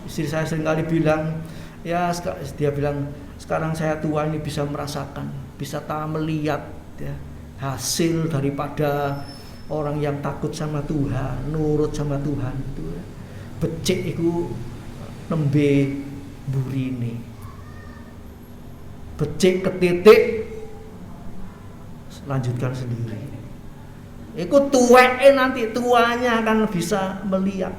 Speaker 3: Istri saya seringkali bilang, ya, dia bilang, sekarang saya tua ini bisa merasakan, bisa melihat, ya, hasil daripada orang yang takut sama Tuhan, nurut sama Tuhan itu. Ya. Becik itu nembe burine. Becik ke titik, lanjutkan sendiri. Itu tuweke nanti, tuanya akan bisa melihat.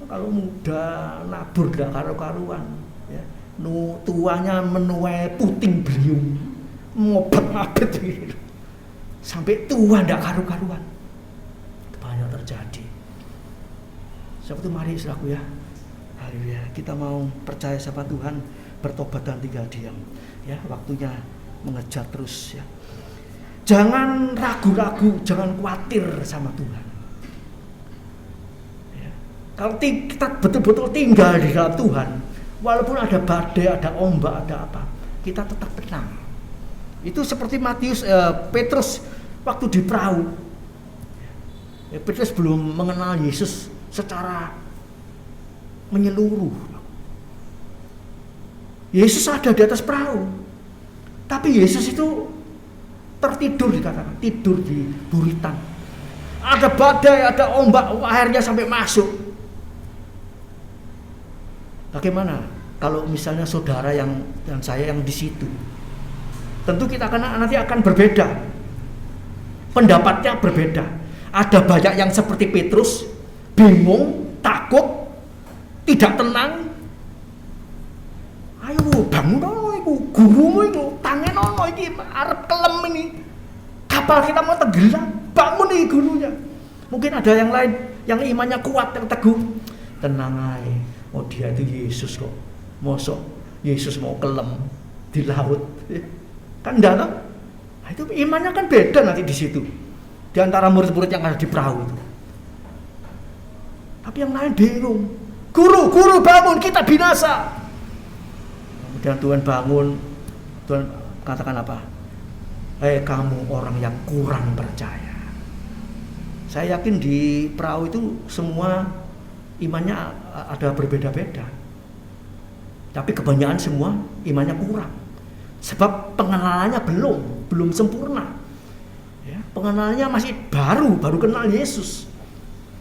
Speaker 3: Kalau muda nabur gak karu-karuan ya. Tuanya menuai puting beliung, ngobet-ngabet gitu. Sampai tua gak karu-karuan. Banyak terjadi. Sebab itu mari saudaraku ya. Haleluya. Kita mau percaya sama Tuhan, bertobat dan tinggal diam. Ya, waktunya mengejar terus ya. Jangan ragu-ragu, jangan khawatir sama Tuhan. Ya. Kalau kita betul-betul tinggal di dalam Tuhan, walaupun ada badai, ada ombak, ada apa, kita tetap tenang. Itu seperti Petrus waktu di perahu. Ya, Petrus belum mengenal Yesus secara menyeluruh. Yesus ada di atas perahu, tapi Yesus itu tertidur, dikatakan tidur di buritan. Ada badai, ada ombak, airnya sampai masuk. Bagaimana kalau misalnya saudara dan saya yang di situ? Tentu kita nanti akan berbeda, pendapatnya berbeda. Ada banyak yang seperti Petrus, bingung, takut, tidak tenang. Ayo bangun iku, gurumu iku, tangen ono iki arep kelem ini. Kapal kita mau tenggelam, bangun nih gurunya. Mungkin ada yang lain yang imannya kuat, yang teguh. Tenang aja. Oh, dia itu Yesus kok. Mosok Yesus mau kelem di laut. Kan enggak kan? Nah, itu imannya kan beda nanti di situ. Di antara murid-murid yang ada di perahu itu. Tapi yang lain bingung. Guru bangun, kita binasa. Kemudian Tuhan bangun, Tuhan katakan apa? Kamu orang yang kurang percaya. Saya yakin di perahu itu semua imannya ada berbeda-beda. Tapi kebanyakan semua imannya kurang. Sebab pengenalannya belum sempurna. Ya, pengenalannya masih baru kenal Yesus.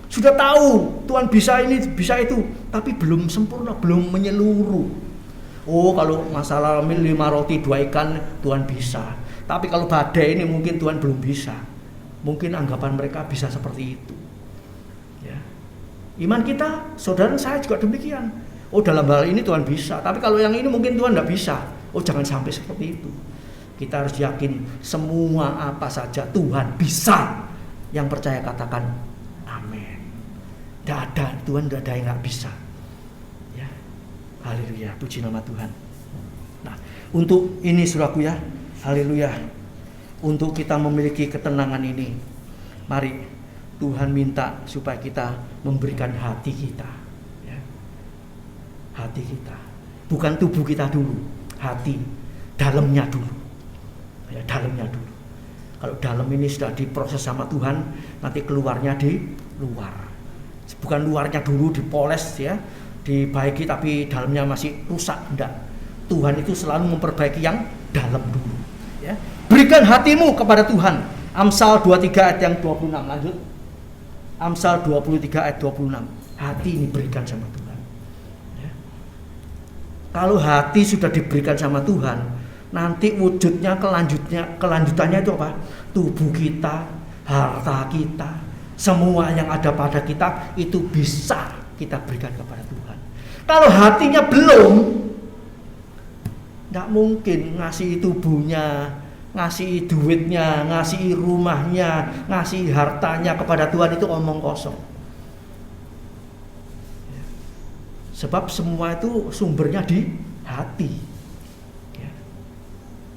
Speaker 3: Sudah tahu Tuhan bisa ini, bisa itu, tapi belum sempurna, belum menyeluruh. Oh, kalau masalah 5 roti 2 ikan Tuhan bisa. Tapi kalau badai ini mungkin Tuhan belum bisa. Mungkin anggapan mereka bisa seperti itu. Ya. Iman kita, saudara saya juga demikian. Oh, dalam hal ini Tuhan bisa. Tapi kalau yang ini mungkin Tuhan tidak bisa. Oh, jangan sampai seperti itu. Kita harus yakin semua apa saja Tuhan bisa. Yang percaya katakan amin. Tidak ada, Tuhan tidak ada yang tidak bisa. Haleluya, puji nama Tuhan. Nah, untuk ini saudaraku ya, haleluya. Untuk kita memiliki ketenangan ini, mari Tuhan minta supaya kita memberikan hati kita. Ya. Hati kita, bukan tubuh kita dulu, hati, dalamnya dulu. Ya, dalamnya dulu. Kalau dalam ini sudah diproses sama Tuhan, nanti keluarnya di luar. Bukan luarnya dulu dipoles ya, dibaiki tapi dalamnya masih rusak, enggak. Tuhan itu selalu memperbaiki yang dalam dulu ya. Berikan hatimu kepada Tuhan. Amsal 23 ayat yang 26, lanjut. Amsal 23 ayat 26. Hati ini berikan sama Tuhan ya. Kalau hati sudah diberikan sama Tuhan, nanti wujudnya kelanjutannya itu apa? Tubuh kita, harta kita, semua yang ada pada kita itu bisa kita berikan kepada Tuhan. Kalau hatinya belum, tidak mungkin ngasih tubuhnya, ngasih duitnya, ngasih rumahnya, ngasih hartanya kepada Tuhan, itu omong kosong. Sebab semua itu sumbernya di hati.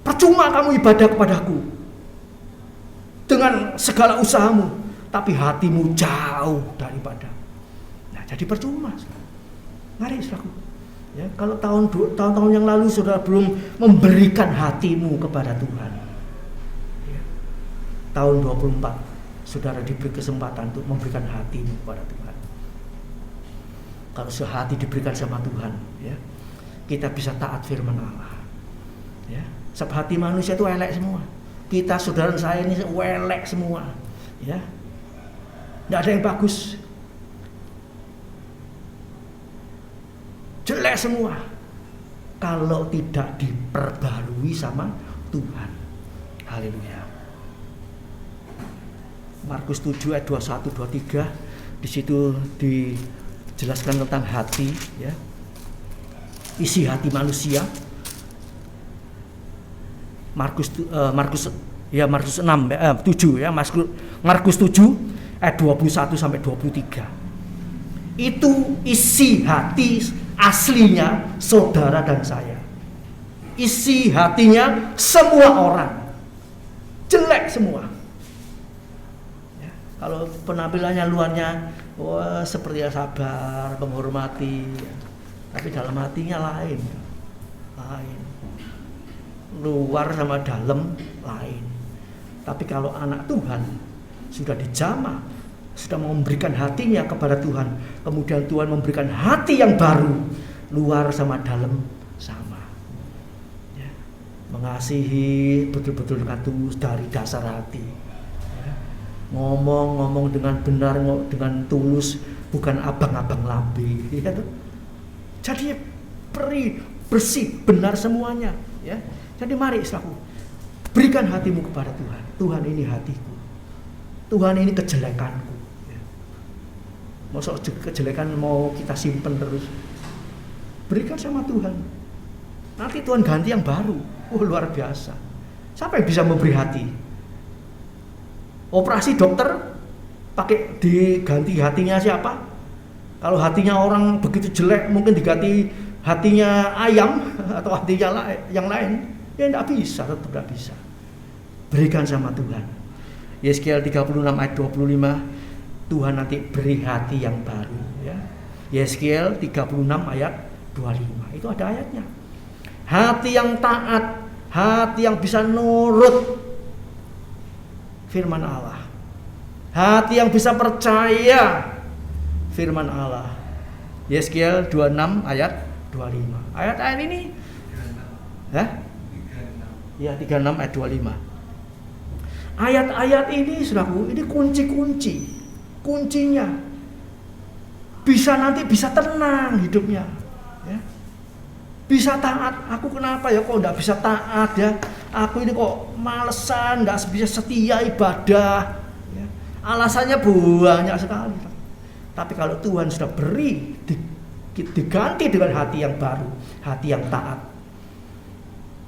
Speaker 3: Percuma kamu ibadah kepadaku dengan segala usahamu, tapi hatimu jauh daripada. Nah, jadi percuma. Mari saudaraku. Ya, kalau tahun-tahun yang lalu saudara belum memberikan hatimu kepada Tuhan, ya, tahun 24 saudara diberi kesempatan untuk memberikan hatimu kepada Tuhan. Kalau sehati diberikan sama Tuhan, ya, kita bisa taat firman Allah. Ya, sebab hati manusia itu elek semua. Kita, saudara saya ini elek semua, ya. Tidak ada yang bagus, jelek semua kalau tidak diperbarui sama Tuhan. Haleluya. Markus 7 ayat 21 23, di situ dijelaskan tentang hati ya. Isi hati manusia. Markus 6 7 ya, Markus 7 ayat 21 sampai 23. Itu isi hati aslinya saudara dan saya. Isi hatinya semua orang jelek semua. Ya, kalau penampilannya luarnya seperti sabar, menghormati, ya, tapi dalam hatinya lain. Luar sama dalam lain. Tapi kalau anak Tuhan sudah dijamah, sudah memberikan hatinya kepada Tuhan, kemudian Tuhan memberikan hati yang baru, luar sama dalam sama ya. Mengasihi betul-betul tulus dari dasar hati ya. Ngomong dengan benar, dengan tulus, bukan abang-abang lambe ya. Jadi bersih, benar semuanya ya. Jadi mari saudaraku, berikan hatimu kepada Tuhan. Tuhan, ini hatiku, Tuhan, ini kejelekanku. Masa kejelekan mau kita simpen terus? Berikan sama Tuhan. Nanti Tuhan ganti yang baru. Luar biasa. Siapa yang bisa memberi hati? Operasi dokter pakai diganti hatinya siapa? Kalau hatinya orang begitu jelek, mungkin diganti hatinya ayam atau hatinya yang lain. Ya tidak bisa, tetap tidak bisa. Berikan sama Tuhan. Yeskiel 36 ayat 25, Tuhan nanti beri hati yang baru ya. Yeskiel 36 ayat 25, itu ada ayatnya. Hati yang taat, hati yang bisa nurut firman Allah, hati yang bisa percaya firman Allah. Yeskiel 26 ayat 25. Ayat-ayat ini ya 36 ayat 25. Ayat-ayat ini saudaraku, ini kuncinya nanti bisa tenang hidupnya ya. Bisa taat. Aku kenapa ya kok enggak bisa taat ya? Aku ini kok malesan, enggak bisa setia ibadah ya. Alasannya banyak sekali. Tapi kalau Tuhan sudah beri, diganti dengan hati yang baru, hati yang taat,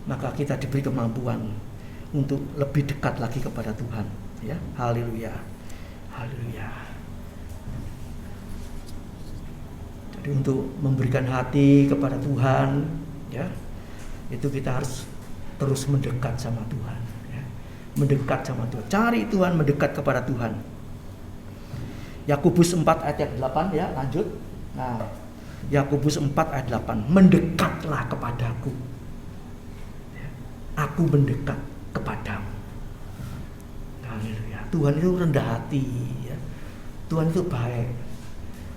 Speaker 3: maka kita diberi kemampuan untuk lebih dekat lagi kepada Tuhan ya. Haleluya. Haleluya. Jadi untuk memberikan hati kepada Tuhan ya, itu kita harus terus mendekat sama Tuhan ya. Mendekat sama Tuhan. Cari Tuhan, mendekat kepada Tuhan. Yakobus 4 ayat 8 ya, lanjut. Nah, Yakobus 4 ayat 8, mendekatlah kepadaku, aku mendekat kepadamu. Haleluya. Tuhan itu rendah hati ya. Tuhan itu baik.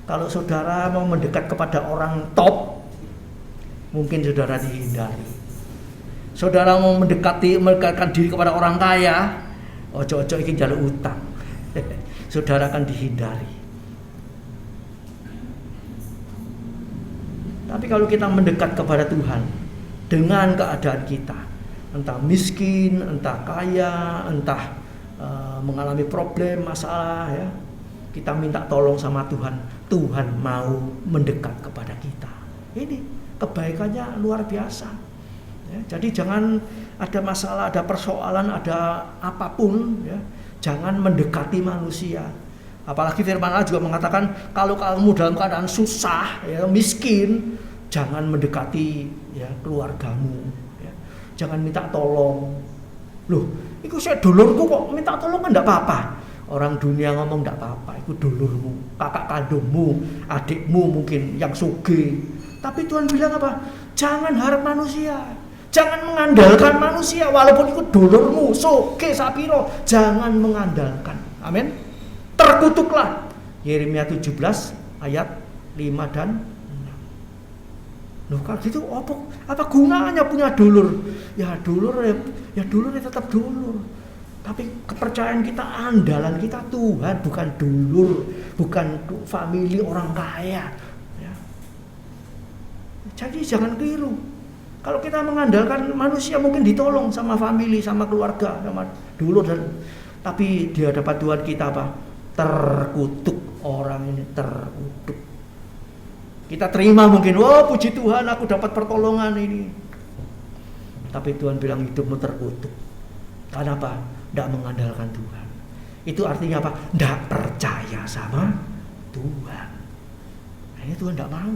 Speaker 3: Kalau saudara mau mendekat kepada orang top, mungkin saudara dihindari. Saudara mau mendekatkan diri kepada orang kaya, ojo-ojo iki njaluk utang. Saudara akan dihindari. Tapi kalau kita mendekat kepada Tuhan dengan keadaan kita, entah miskin, entah kaya, entah mengalami problem, masalah, ya, kita minta tolong sama Tuhan, Tuhan mau mendekat kepada kita. Ini kebaikannya luar biasa. Ya, jadi jangan ada masalah, ada persoalan, ada apapun, ya, jangan mendekati manusia. Apalagi firman Allah juga mengatakan kalau kamu dalam keadaan susah, ya, miskin, jangan mendekati, ya, keluargamu. Ya. Jangan minta tolong. Loh, itu saya dulurku kok minta tolong kan enggak apa-apa. Orang dunia ngomong enggak apa-apa, itu dulurmu, kakak kandungmu, adikmu mungkin yang sugih. Tapi Tuhan bilang apa? Jangan harap manusia. Jangan mengandalkan manusia walaupun itu dulurmu, sugih sapiro, jangan mengandalkan. Amin. Terkutuklah. Yeremia 17 ayat 5 dan 6. Loh, kalau gitu apa gunanya punya dulur? Ya dulur tetap dulur. Tapi kepercayaan kita, andalan kita Tuhan, bukan dulur, bukan family orang kaya. Ya. Jadi jangan keliru. Kalau kita mengandalkan manusia mungkin ditolong sama family, sama keluarga, sama dulur, tapi di hadapan Tuhan kita apa? Terkutuk, orang ini terkutuk. Kita terima mungkin, wah puji Tuhan aku dapat pertolongan ini. Tapi Tuhan bilang hidupmu terkutuk. Karena apa? Tidak mengandalkan Tuhan. Itu artinya apa? Tidak percaya sama Tuhan. Nah, ini Tuhan tidak mau.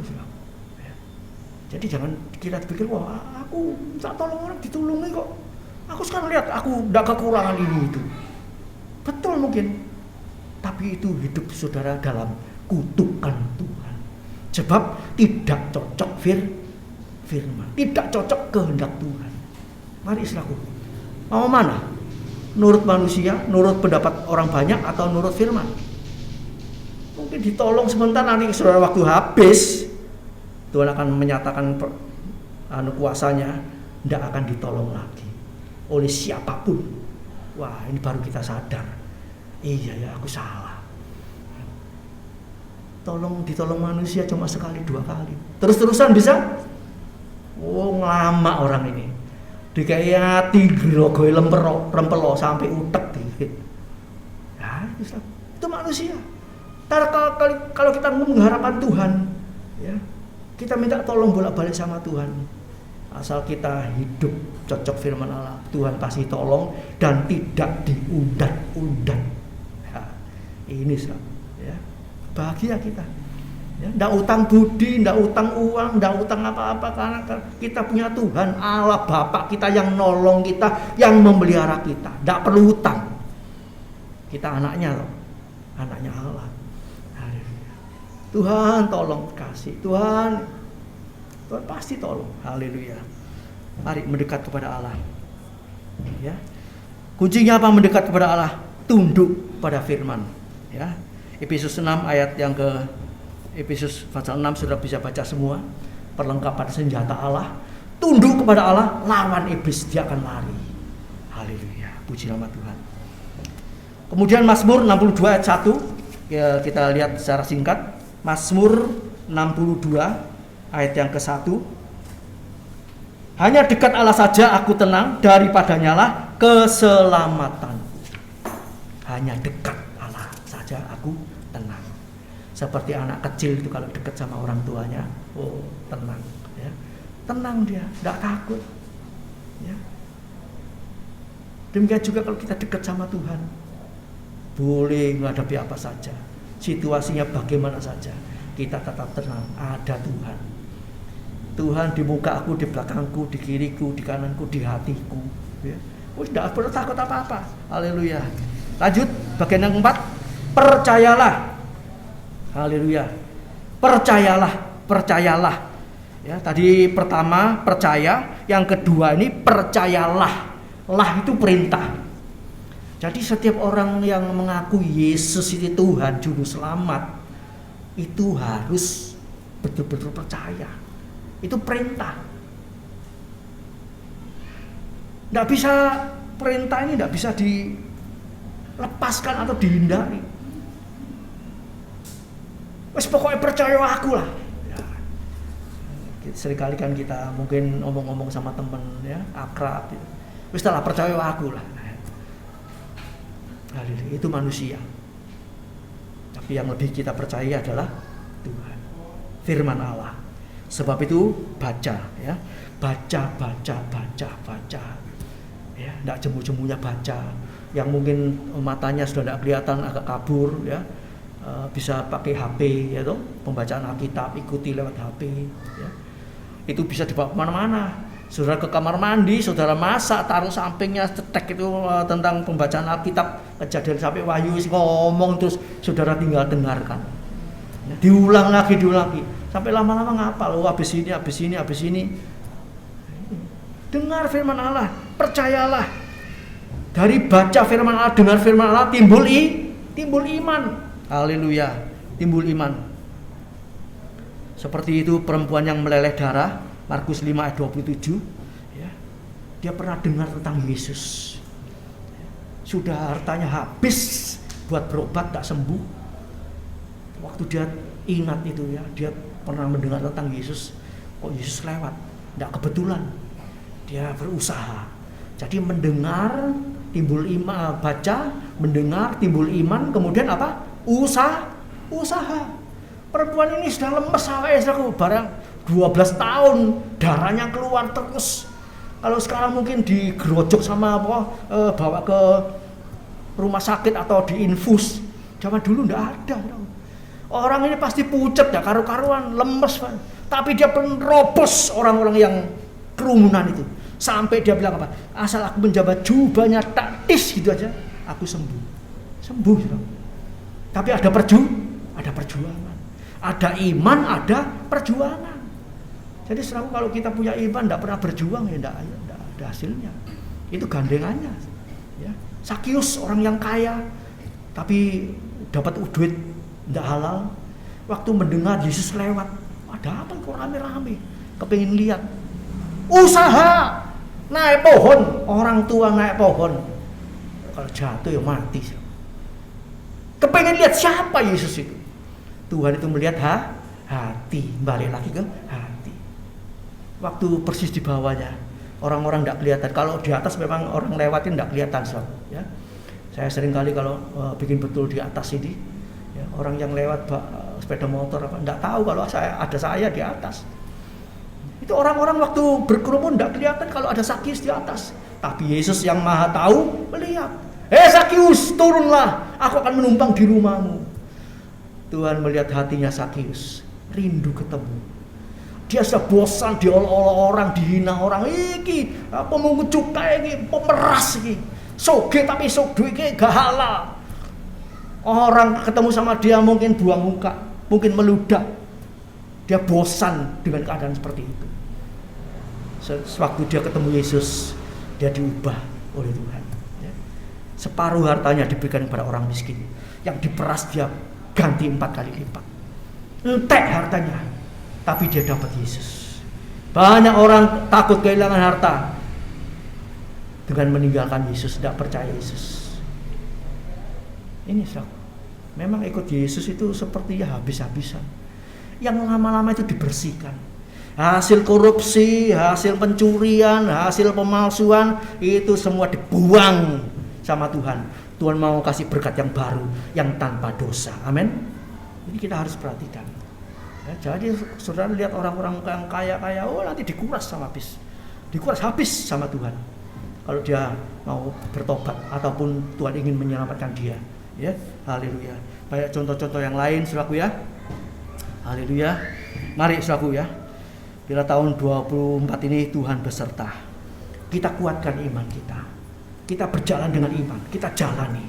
Speaker 3: Ya. Jadi jangan kita pikir, wah aku minta tolong orang ditolongi kok. Aku sekarang lihat aku tidak kekurangan ini itu. Betul mungkin. Tapi itu hidup saudara dalam kutukan Tuhan. Sebab tidak cocok firman. Tidak cocok kehendak Tuhan. Mari saudaraku. Mau mana? Nurut manusia, nurut pendapat orang banyak, atau nurut firman? Mungkin ditolong sebentar, nanti saudara waktu habis Tuhan akan menyatakan kuasanya, tidak akan ditolong lagi oleh siapapun. Wah, ini baru kita sadar, iya ya aku salah. Ditolong manusia cuma sekali dua kali, terus-terusan bisa? Oh, lama orang ini. Dikaya tigrogoy rempelo sampai utek gitu. Ya, itu manusia. Kalau kita mengharapkan Tuhan, ya, kita minta tolong bolak-balik sama Tuhan. Asal kita hidup cocok firman Allah, Tuhan pasti tolong dan tidak diundat-undat. Ya, ini ya, bahagia kita. Ya, ndak utang budi, ndak utang uang, ndak utang apa-apa, karena kita punya Tuhan Allah Bapa kita yang nolong kita, yang memelihara kita. Ndak perlu utang. Kita anaknya loh, anaknya Allah. Haleluya. Tuhan tolong kasih, Tuhan pasti tolong. Haleluya. Mari mendekat kepada Allah. Ya. Kuncinya apa mendekat kepada Allah? Tunduk pada firman. Ya. Efesus 6 ayat yang Efesus pasal 6 sudah bisa baca semua. Perlengkapan senjata Allah. Tunduk kepada Allah, lawan iblis, dia akan lari. Haleluya, puji nama Tuhan. Kemudian Mazmur 62 ayat 1, ya, kita lihat secara singkat. Mazmur 62 ayat yang ke-1. Hanya dekat Allah saja aku tenang, daripadanya lah keselamatan. Hanya dekat Allah saja aku tenang. Seperti anak kecil itu kalau dekat sama orang tuanya, oh tenang, ya. Tenang dia, tidak takut. Ya. Demikian juga kalau kita dekat sama Tuhan, boleh menghadapi apa saja, situasinya bagaimana saja, kita tetap tenang. Ada Tuhan. Tuhan di muka aku, di belakangku, di kiriku, di kananku, di hatiku. Ya. Tidak perlu takut apa-apa. Haleluya. Lanjut bagian yang keempat, percayalah. Haleluya. Percayalah. Ya, tadi pertama percaya, yang kedua ini percayalah. Lah itu perintah. Jadi setiap orang yang mengaku Yesus itu Tuhan juru selamat, itu harus betul-betul percaya. Itu perintah. Tidak bisa, perintah ini tidak bisa dilepaskan atau dihindari. Wes pokoknya percaya aku lah. Ya. Seringkali kan kita mungkin ngomong-ngomong sama temen ya, akrab. Ya. Wes lah percaya aku lah. Itu manusia. Tapi yang lebih kita percaya adalah Tuhan, firman Allah. Sebab itu baca ya, baca. Ya, tidak jemu-jemunya baca. Yang mungkin matanya sudah tidak kelihatan, agak kabur ya, bisa pakai HP ya toh, pembacaan Alkitab ikuti lewat HP ya. Itu bisa dibawa kemana-mana. Saudara ke kamar mandi, saudara masak, taruh sampingnya cetek itu tentang pembacaan Alkitab, Kejadian sampai Wahyu ngomong, terus saudara tinggal dengarkan ya, diulang lagi sampai lama-lama ngapal. Habis ini dengar firman Allah, percayalah. Dari baca firman Allah, dengar firman Allah, timbul iman. Haleluya, timbul iman. Seperti itu perempuan yang meleleh darah, Markus 5 ayat 27 ya. Dia pernah dengar tentang Yesus. Sudah hartanya habis buat berobat, tak sembuh. Waktu dia ingat itu ya, dia pernah mendengar tentang Yesus. Kok Yesus lewat? Tidak kebetulan. Dia berusaha. Jadi mendengar timbul iman, baca, mendengar timbul iman, kemudian apa? Usaha. Perempuan ini sudah lemes sampai barang 12 tahun, darahnya keluar terus. Kalau sekarang mungkin digerojok sama bawa ke rumah sakit atau diinfus. Zaman dulu enggak ada. Orang ini pasti pucat ya, karu-karuan, lemes. Tapi dia penerobos orang-orang yang kerumunan itu. Sampai dia bilang apa? Asal aku menjabat jubahnya tak tis gitu aja, aku sembuh. Ya. Tapi ada perjuangan. Ada iman, ada perjuangan. Jadi selalu kalau kita punya iman tidak pernah berjuang ya tidak ada hasilnya. Itu gandengannya. Ya. Sakius orang yang kaya tapi dapat duit tidak halal. Waktu mendengar Yesus lewat, ada apa kok rame-rame? Kepengin lihat. Usaha naik pohon, orang tua naik pohon. Kalau jatuh ya mati. Kepengin lihat siapa Yesus itu. Tuhan itu melihat hati, balik lagi ke hati. Waktu persis di bawahnya, orang-orang tidak kelihatan. Kalau di atas memang orang lewatin tidak kelihatan, ya. Saya sering kali kalau bikin betul di atas ini, ya, orang yang lewat sepeda motor apa tidak tahu kalau saya di atas. Itu orang-orang waktu berkerumun tidak kelihatan kalau ada Sakius di atas. Tapi Yesus yang Maha Tahu melihat. Sakius, turunlah, aku akan menumpang di rumahmu. Tuhan melihat hatinya Sakius, rindu ketemu. Dia sudah bosan diolok-olok orang, dihina orang. Iki pemungut cukai, iki pemeras iki. Soge tapi soge iki gak halal. Orang ketemu sama dia mungkin buang muka, mungkin meludah. Dia bosan dengan keadaan seperti itu. Sewaktu dia ketemu Yesus, dia diubah oleh Tuhan. Separuh hartanya diberikan kepada orang miskin. Yang diperas dia ganti 4 kali lipat. Entek hartanya, tapi dia dapat Yesus. Banyak orang takut kehilangan harta dengan meninggalkan Yesus, tidak percaya Yesus. Ini memang ikut Yesus itu seperti ya habis-habisan. Yang lama-lama itu dibersihkan. Hasil korupsi, hasil pencurian, hasil pemalsuan itu semua dibuang sama Tuhan. Tuhan mau kasih berkat yang baru, yang tanpa dosa. Amin. Ini kita harus perhatikan. Ya, jadi saudara lihat orang-orang yang kaya-kaya, nanti dikuras habis sama Tuhan. Kalau dia mau bertobat ataupun Tuhan ingin menyelamatkan dia. Ya, haleluya. Banyak contoh-contoh yang lain, saudaraku ya. Haleluya. Mari saudaraku ya. Bila tahun 24 ini Tuhan beserta. Kita kuatkan iman kita. Kita berjalan dengan iman, kita jalani.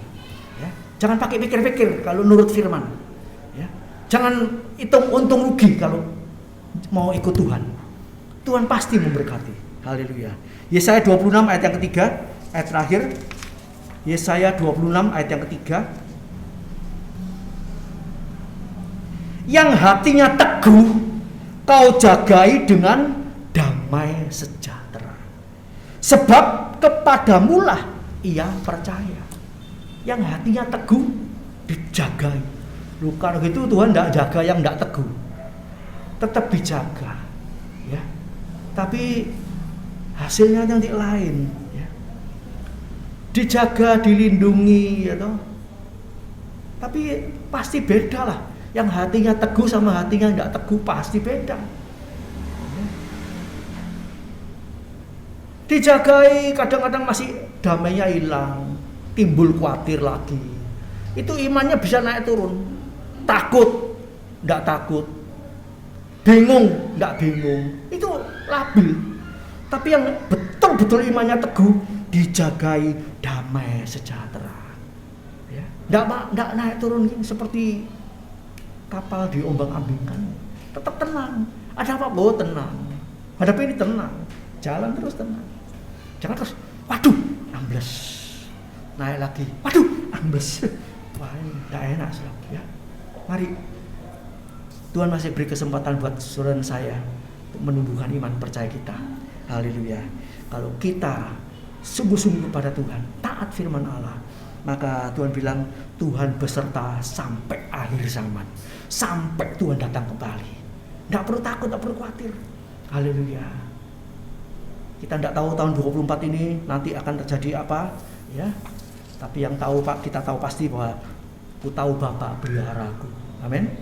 Speaker 3: Ya. Jangan pakai pikir-pikir kalau nurut firman. Ya. Jangan hitung untung rugi kalau mau ikut Tuhan. Tuhan pasti memberkati. Haleluya. Yesaya 26 ayat yang ketiga, ayat terakhir. Yesaya 26 ayat yang ketiga. yang hatinya teguh kau jagai dengan damai sejahtera. Sebab kepadamulah ia percaya. Yang hatinya teguh dijagai. Loh, kalau gitu Tuhan tidak jaga yang tidak teguh, tetap dijaga, ya. Tapi hasilnya nanti lain, ya. Dijaga, dilindungi, ya toh. Tapi pasti beda lah. Yang hatinya teguh sama hatinya tidak teguh pasti beda. Ya. Dijagai, kadang-kadang masih damainya hilang, timbul khawatir lagi. Itu imannya bisa naik turun. Takut, tidak takut. Bingung, tidak bingung. Itu labil. Tapi yang betul-betul imannya teguh, dijagai damai sejahtera. Ya. Tidak naik turun seperti kapal diombang-ambingkan. Tetap tenang. Ada apa? Oh, tenang. Hadapi ini tenang. Jalan terus tenang. Jangan terus, waduh, ambles. Naik lagi, waduh, ambles. Wah, ini tidak enak lagi, ya. Mari, Tuhan masih beri kesempatan buat saudara saya untuk menumbuhkan iman percaya kita. Haleluya. Kalau kita sungguh-sungguh kepada Tuhan, taat firman Allah, maka Tuhan bilang Tuhan beserta sampai akhir zaman, sampai Tuhan datang kembali. Tidak perlu takut, tidak perlu khawatir. Haleluya. Kita tidak tahu tahun 24 ini nanti akan terjadi apa, ya. Tapi yang tahu Pak, kita tahu pasti bahwa ku tahu Bapa peliharaku. Amin.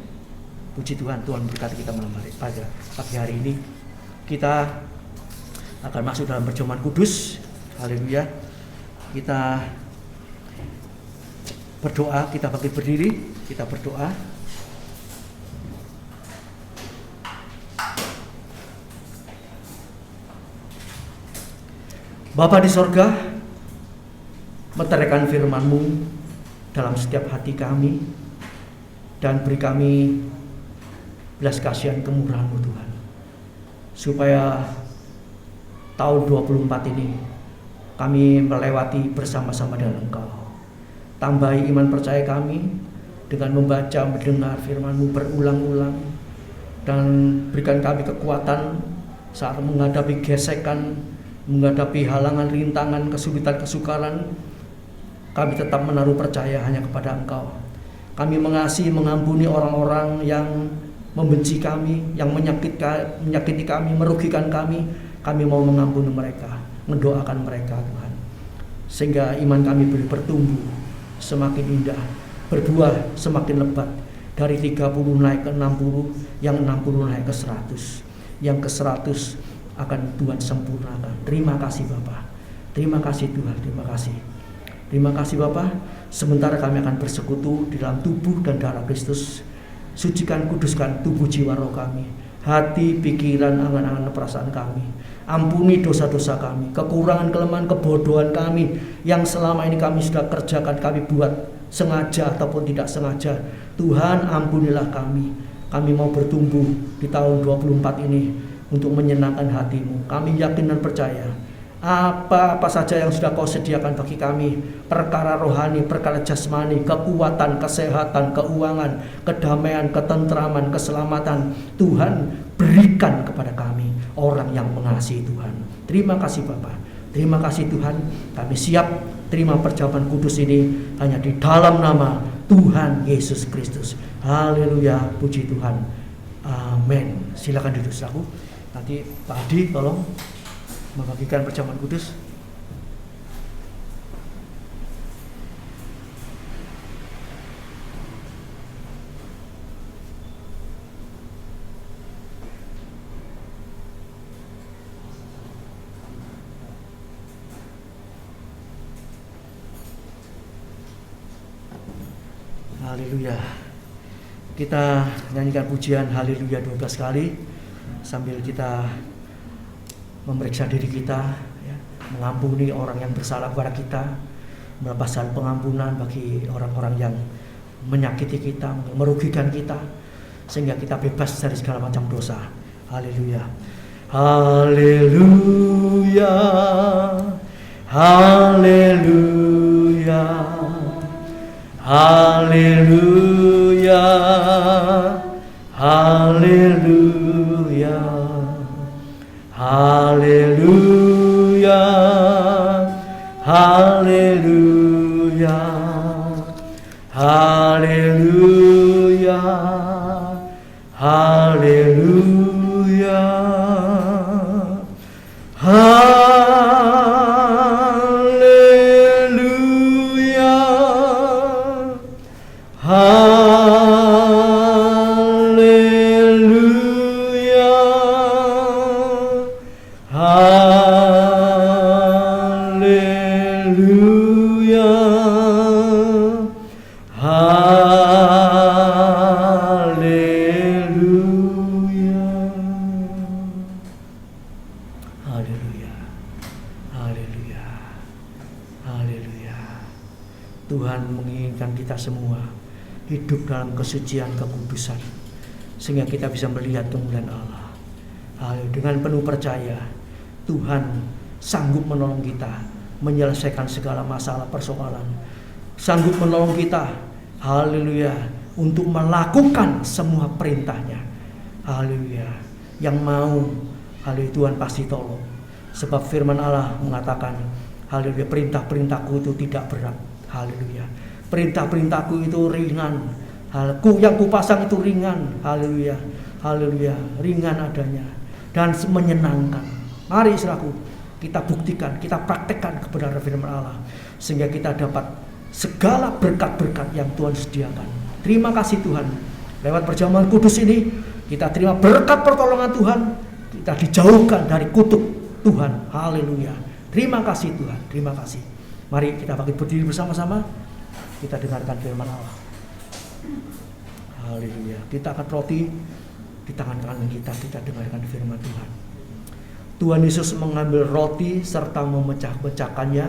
Speaker 3: Puji Tuhan, Tuhan berkati kita malam hari pada pagi hari ini. Kita akan masuk dalam perjamuan kudus. Haleluya. Kita berdoa, kita bangkit berdiri, kita berdoa. Bapa di sorga, meteraikan firman-Mu dalam setiap hati kami, dan beri kami belas kasihan kemurahan-Mu Tuhan, supaya tahun 24 ini kami melewati bersama-sama dengan Engkau. Tambahi iman percaya kami dengan membaca, mendengar firman-Mu berulang-ulang, dan berikan kami kekuatan saat menghadapi gesekan, menghadapi halangan, rintangan, kesulitan, kesukaran. Kami tetap menaruh percaya hanya kepada Engkau. Kami mengasihi, mengampuni orang-orang yang membenci kami, yang menyakiti kami, merugikan kami. Kami mau mengampuni mereka, mendoakan mereka Tuhan. Sehingga iman kami boleh bertumbuh semakin indah, berbuah semakin lebat. Dari 30 naik ke 60, yang 60 naik ke 100, yang ke 100 akan Tuhan sempurnakan. Terima kasih Bapa. Terima kasih Tuhan, terima kasih. Terima kasih Bapa. Sementara kami akan bersekutu di dalam tubuh dan darah Kristus. Sucikan, kuduskan tubuh jiwa roh kami, hati, pikiran, angan-angan, perasaan kami. Ampuni dosa-dosa kami, kekurangan, kelemahan, kebodohan kami yang selama ini kami sudah kerjakan, kami buat sengaja ataupun tidak sengaja. Tuhan, ampunilah kami. Kami mau bertumbuh di tahun 24 ini untuk menyenangkan hati-Mu. Kami yakin dan percaya apa saja yang sudah Kau sediakan bagi kami, perkara rohani, perkara jasmani, kekuatan, kesehatan, keuangan, kedamaian, ketentraman, keselamatan, Tuhan berikan kepada kami, orang yang mengasihi Tuhan. Terima kasih Bapa. Terima kasih Tuhan. Kami siap terima perjamuan kudus ini hanya di dalam nama Tuhan Yesus Kristus. Haleluya, puji Tuhan. Amin. Silakan duduk saudaraku. Nanti Pak Adi tolong membagikan perjamuan kudus. Haleluya. Kita nyanyikan pujian Haleluya 12 kali sambil kita memeriksa diri kita, ya, mengampuni orang yang bersalah kepada kita, melepas pengampunan bagi orang-orang yang menyakiti kita, merugikan kita, sehingga kita bebas dari segala macam dosa. Haleluya. Haleluya. Haleluya. Haleluya. haleluya, haleluya, haleluya, haleluya, haleluya, haleluya, haleluya, haleluya, haleluya, haleluya. Tuhan menginginkan kita semua hidup dalam kesucian kekudusan, sehingga kita bisa melihat kemuliaan Allah. Dengan penuh percaya, Tuhan sanggup menolong kita menyelesaikan segala masalah persoalan, sanggup menolong kita, haleluya, untuk melakukan semua perintahnya. Haleluya. Yang mau, haleluya, Tuhan pasti tolong. Sebab firman Allah mengatakan, haleluya, perintah-perintahku itu tidak berat. Haleluya. Perintah-perintahku itu ringan. Yang kupasang itu ringan. Haleluya. Haleluya. Ringan adanya dan menyenangkan. Mari saudaraku, kita buktikan, kita praktekkan kebenaran firman Allah, sehingga kita dapat segala berkat-berkat yang Tuhan sediakan. Terima kasih Tuhan. Lewat perjamuan kudus ini, kita terima berkat pertolongan Tuhan. Kita dijauhkan dari kutuk Tuhan. Haleluya. Terima kasih Tuhan. Terima kasih. Mari kita bangkit berdiri bersama-sama. Kita dengarkan firman Allah. Haleluya. Kita angkat roti di tangan kanan kita. Kita dengarkan firman Tuhan. Tuhan Yesus mengambil roti serta memecah-pecahkannya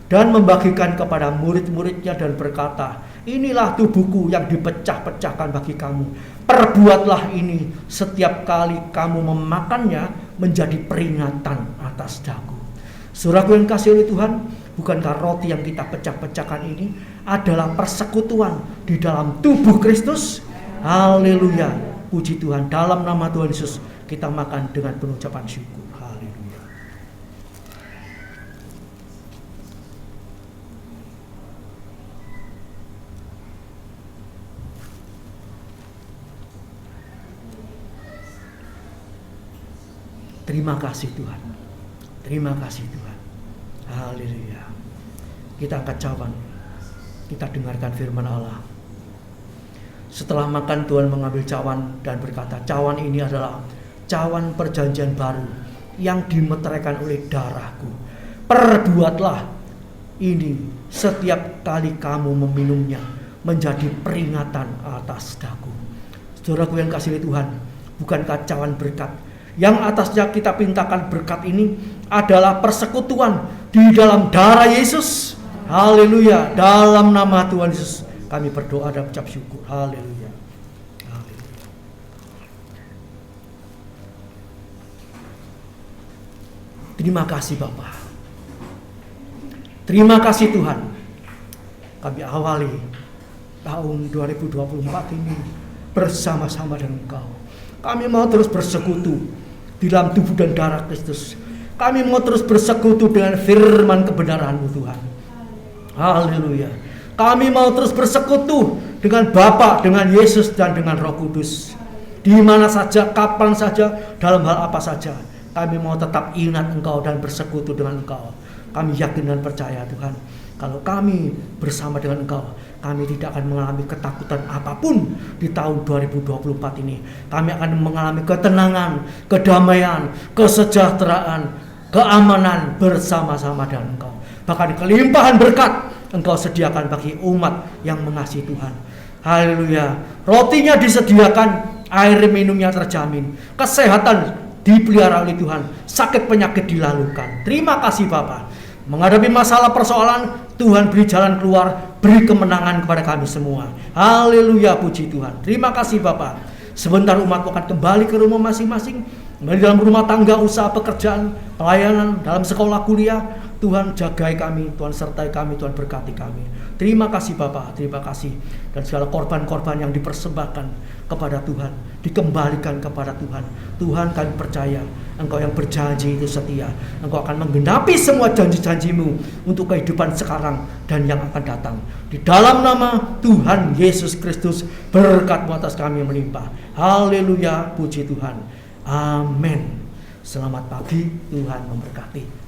Speaker 3: dan membagikan kepada murid-muridnya dan berkata, inilah tubuhku yang dipecah-pecahkan bagi kamu. Perbuatlah ini setiap kali kamu memakannya menjadi peringatan atas daku. Saudaraku yang kasih oleh Tuhan, bukankah roti yang kita pecah-pecahkan ini adalah persekutuan di dalam tubuh Kristus? Haleluya. Puji Tuhan, dalam nama Tuhan Yesus kita makan dengan penuh ucapan syukur. Haleluya. Terima kasih Tuhan. Terima kasih Tuhan. Haleluya. Kita angkat cawan. Kita dengarkan firman Allah. Setelah makan, Tuhan mengambil cawan dan berkata, cawan ini adalah cawan perjanjian baru yang dimeteraikan oleh darahku. Perbuatlah ini setiap kali kamu meminumnya menjadi peringatan atas daku. Saudaraku yang kasih Tuhan, bukankah cawan berkat yang atasnya kita pintakan berkat ini adalah persekutuan di dalam darah Yesus? Haleluya. Dalam nama Tuhan Yesus kami berdoa dan ucap syukur. Haleluya. Haleluya. Terima kasih Bapa. Terima kasih Tuhan. Kami awali tahun 2024 ini bersama-sama dengan Engkau. Kami mau terus bersekutu di dalam tubuh dan darah Kristus. Kami mau terus bersekutu dengan firman kebenaran-Mu Tuhan. Haleluya. Kami mau terus bersekutu dengan Bapa, dengan Yesus dan dengan Roh Kudus. Di mana saja, kapan saja, dalam hal apa saja, kami mau tetap ingat Engkau dan bersekutu dengan Engkau. Kami yakin dan percaya Tuhan, kalau kami bersama dengan Engkau, kami tidak akan mengalami ketakutan apapun di tahun 2024 ini. Kami akan mengalami ketenangan, kedamaian, kesejahteraan, keamanan bersama-sama dengan Engkau. Bahkan kelimpahan berkat Engkau sediakan bagi umat yang mengasihi Tuhan. Haleluya. Rotinya disediakan, air minumnya terjamin, kesehatan dipelihara oleh Tuhan, sakit penyakit dilalukan. Terima kasih Bapa. Menghadapi masalah persoalan, Tuhan beri jalan keluar, beri kemenangan kepada kami semua. Haleluya, puji Tuhan. Terima kasih Bapa. Sebentar umatmu akan kembali ke rumah masing-masing, kembali dalam rumah tangga, usaha, pekerjaan, pelayanan, dalam sekolah, kuliah. Tuhan jagai kami, Tuhan sertai kami, Tuhan berkati kami. Terima kasih Bapa, terima kasih. Dan segala korban-korban yang dipersembahkan kepada Tuhan, dikembalikan kepada Tuhan. Tuhan, kami percaya Engkau yang berjanji itu setia. Engkau akan menggenapi semua janji-janjimu untuk kehidupan sekarang dan yang akan datang. Di dalam nama Tuhan Yesus Kristus, berkat-Mu atas kami yang melimpah. Haleluya, puji Tuhan. Amin. Selamat pagi, Tuhan memberkati.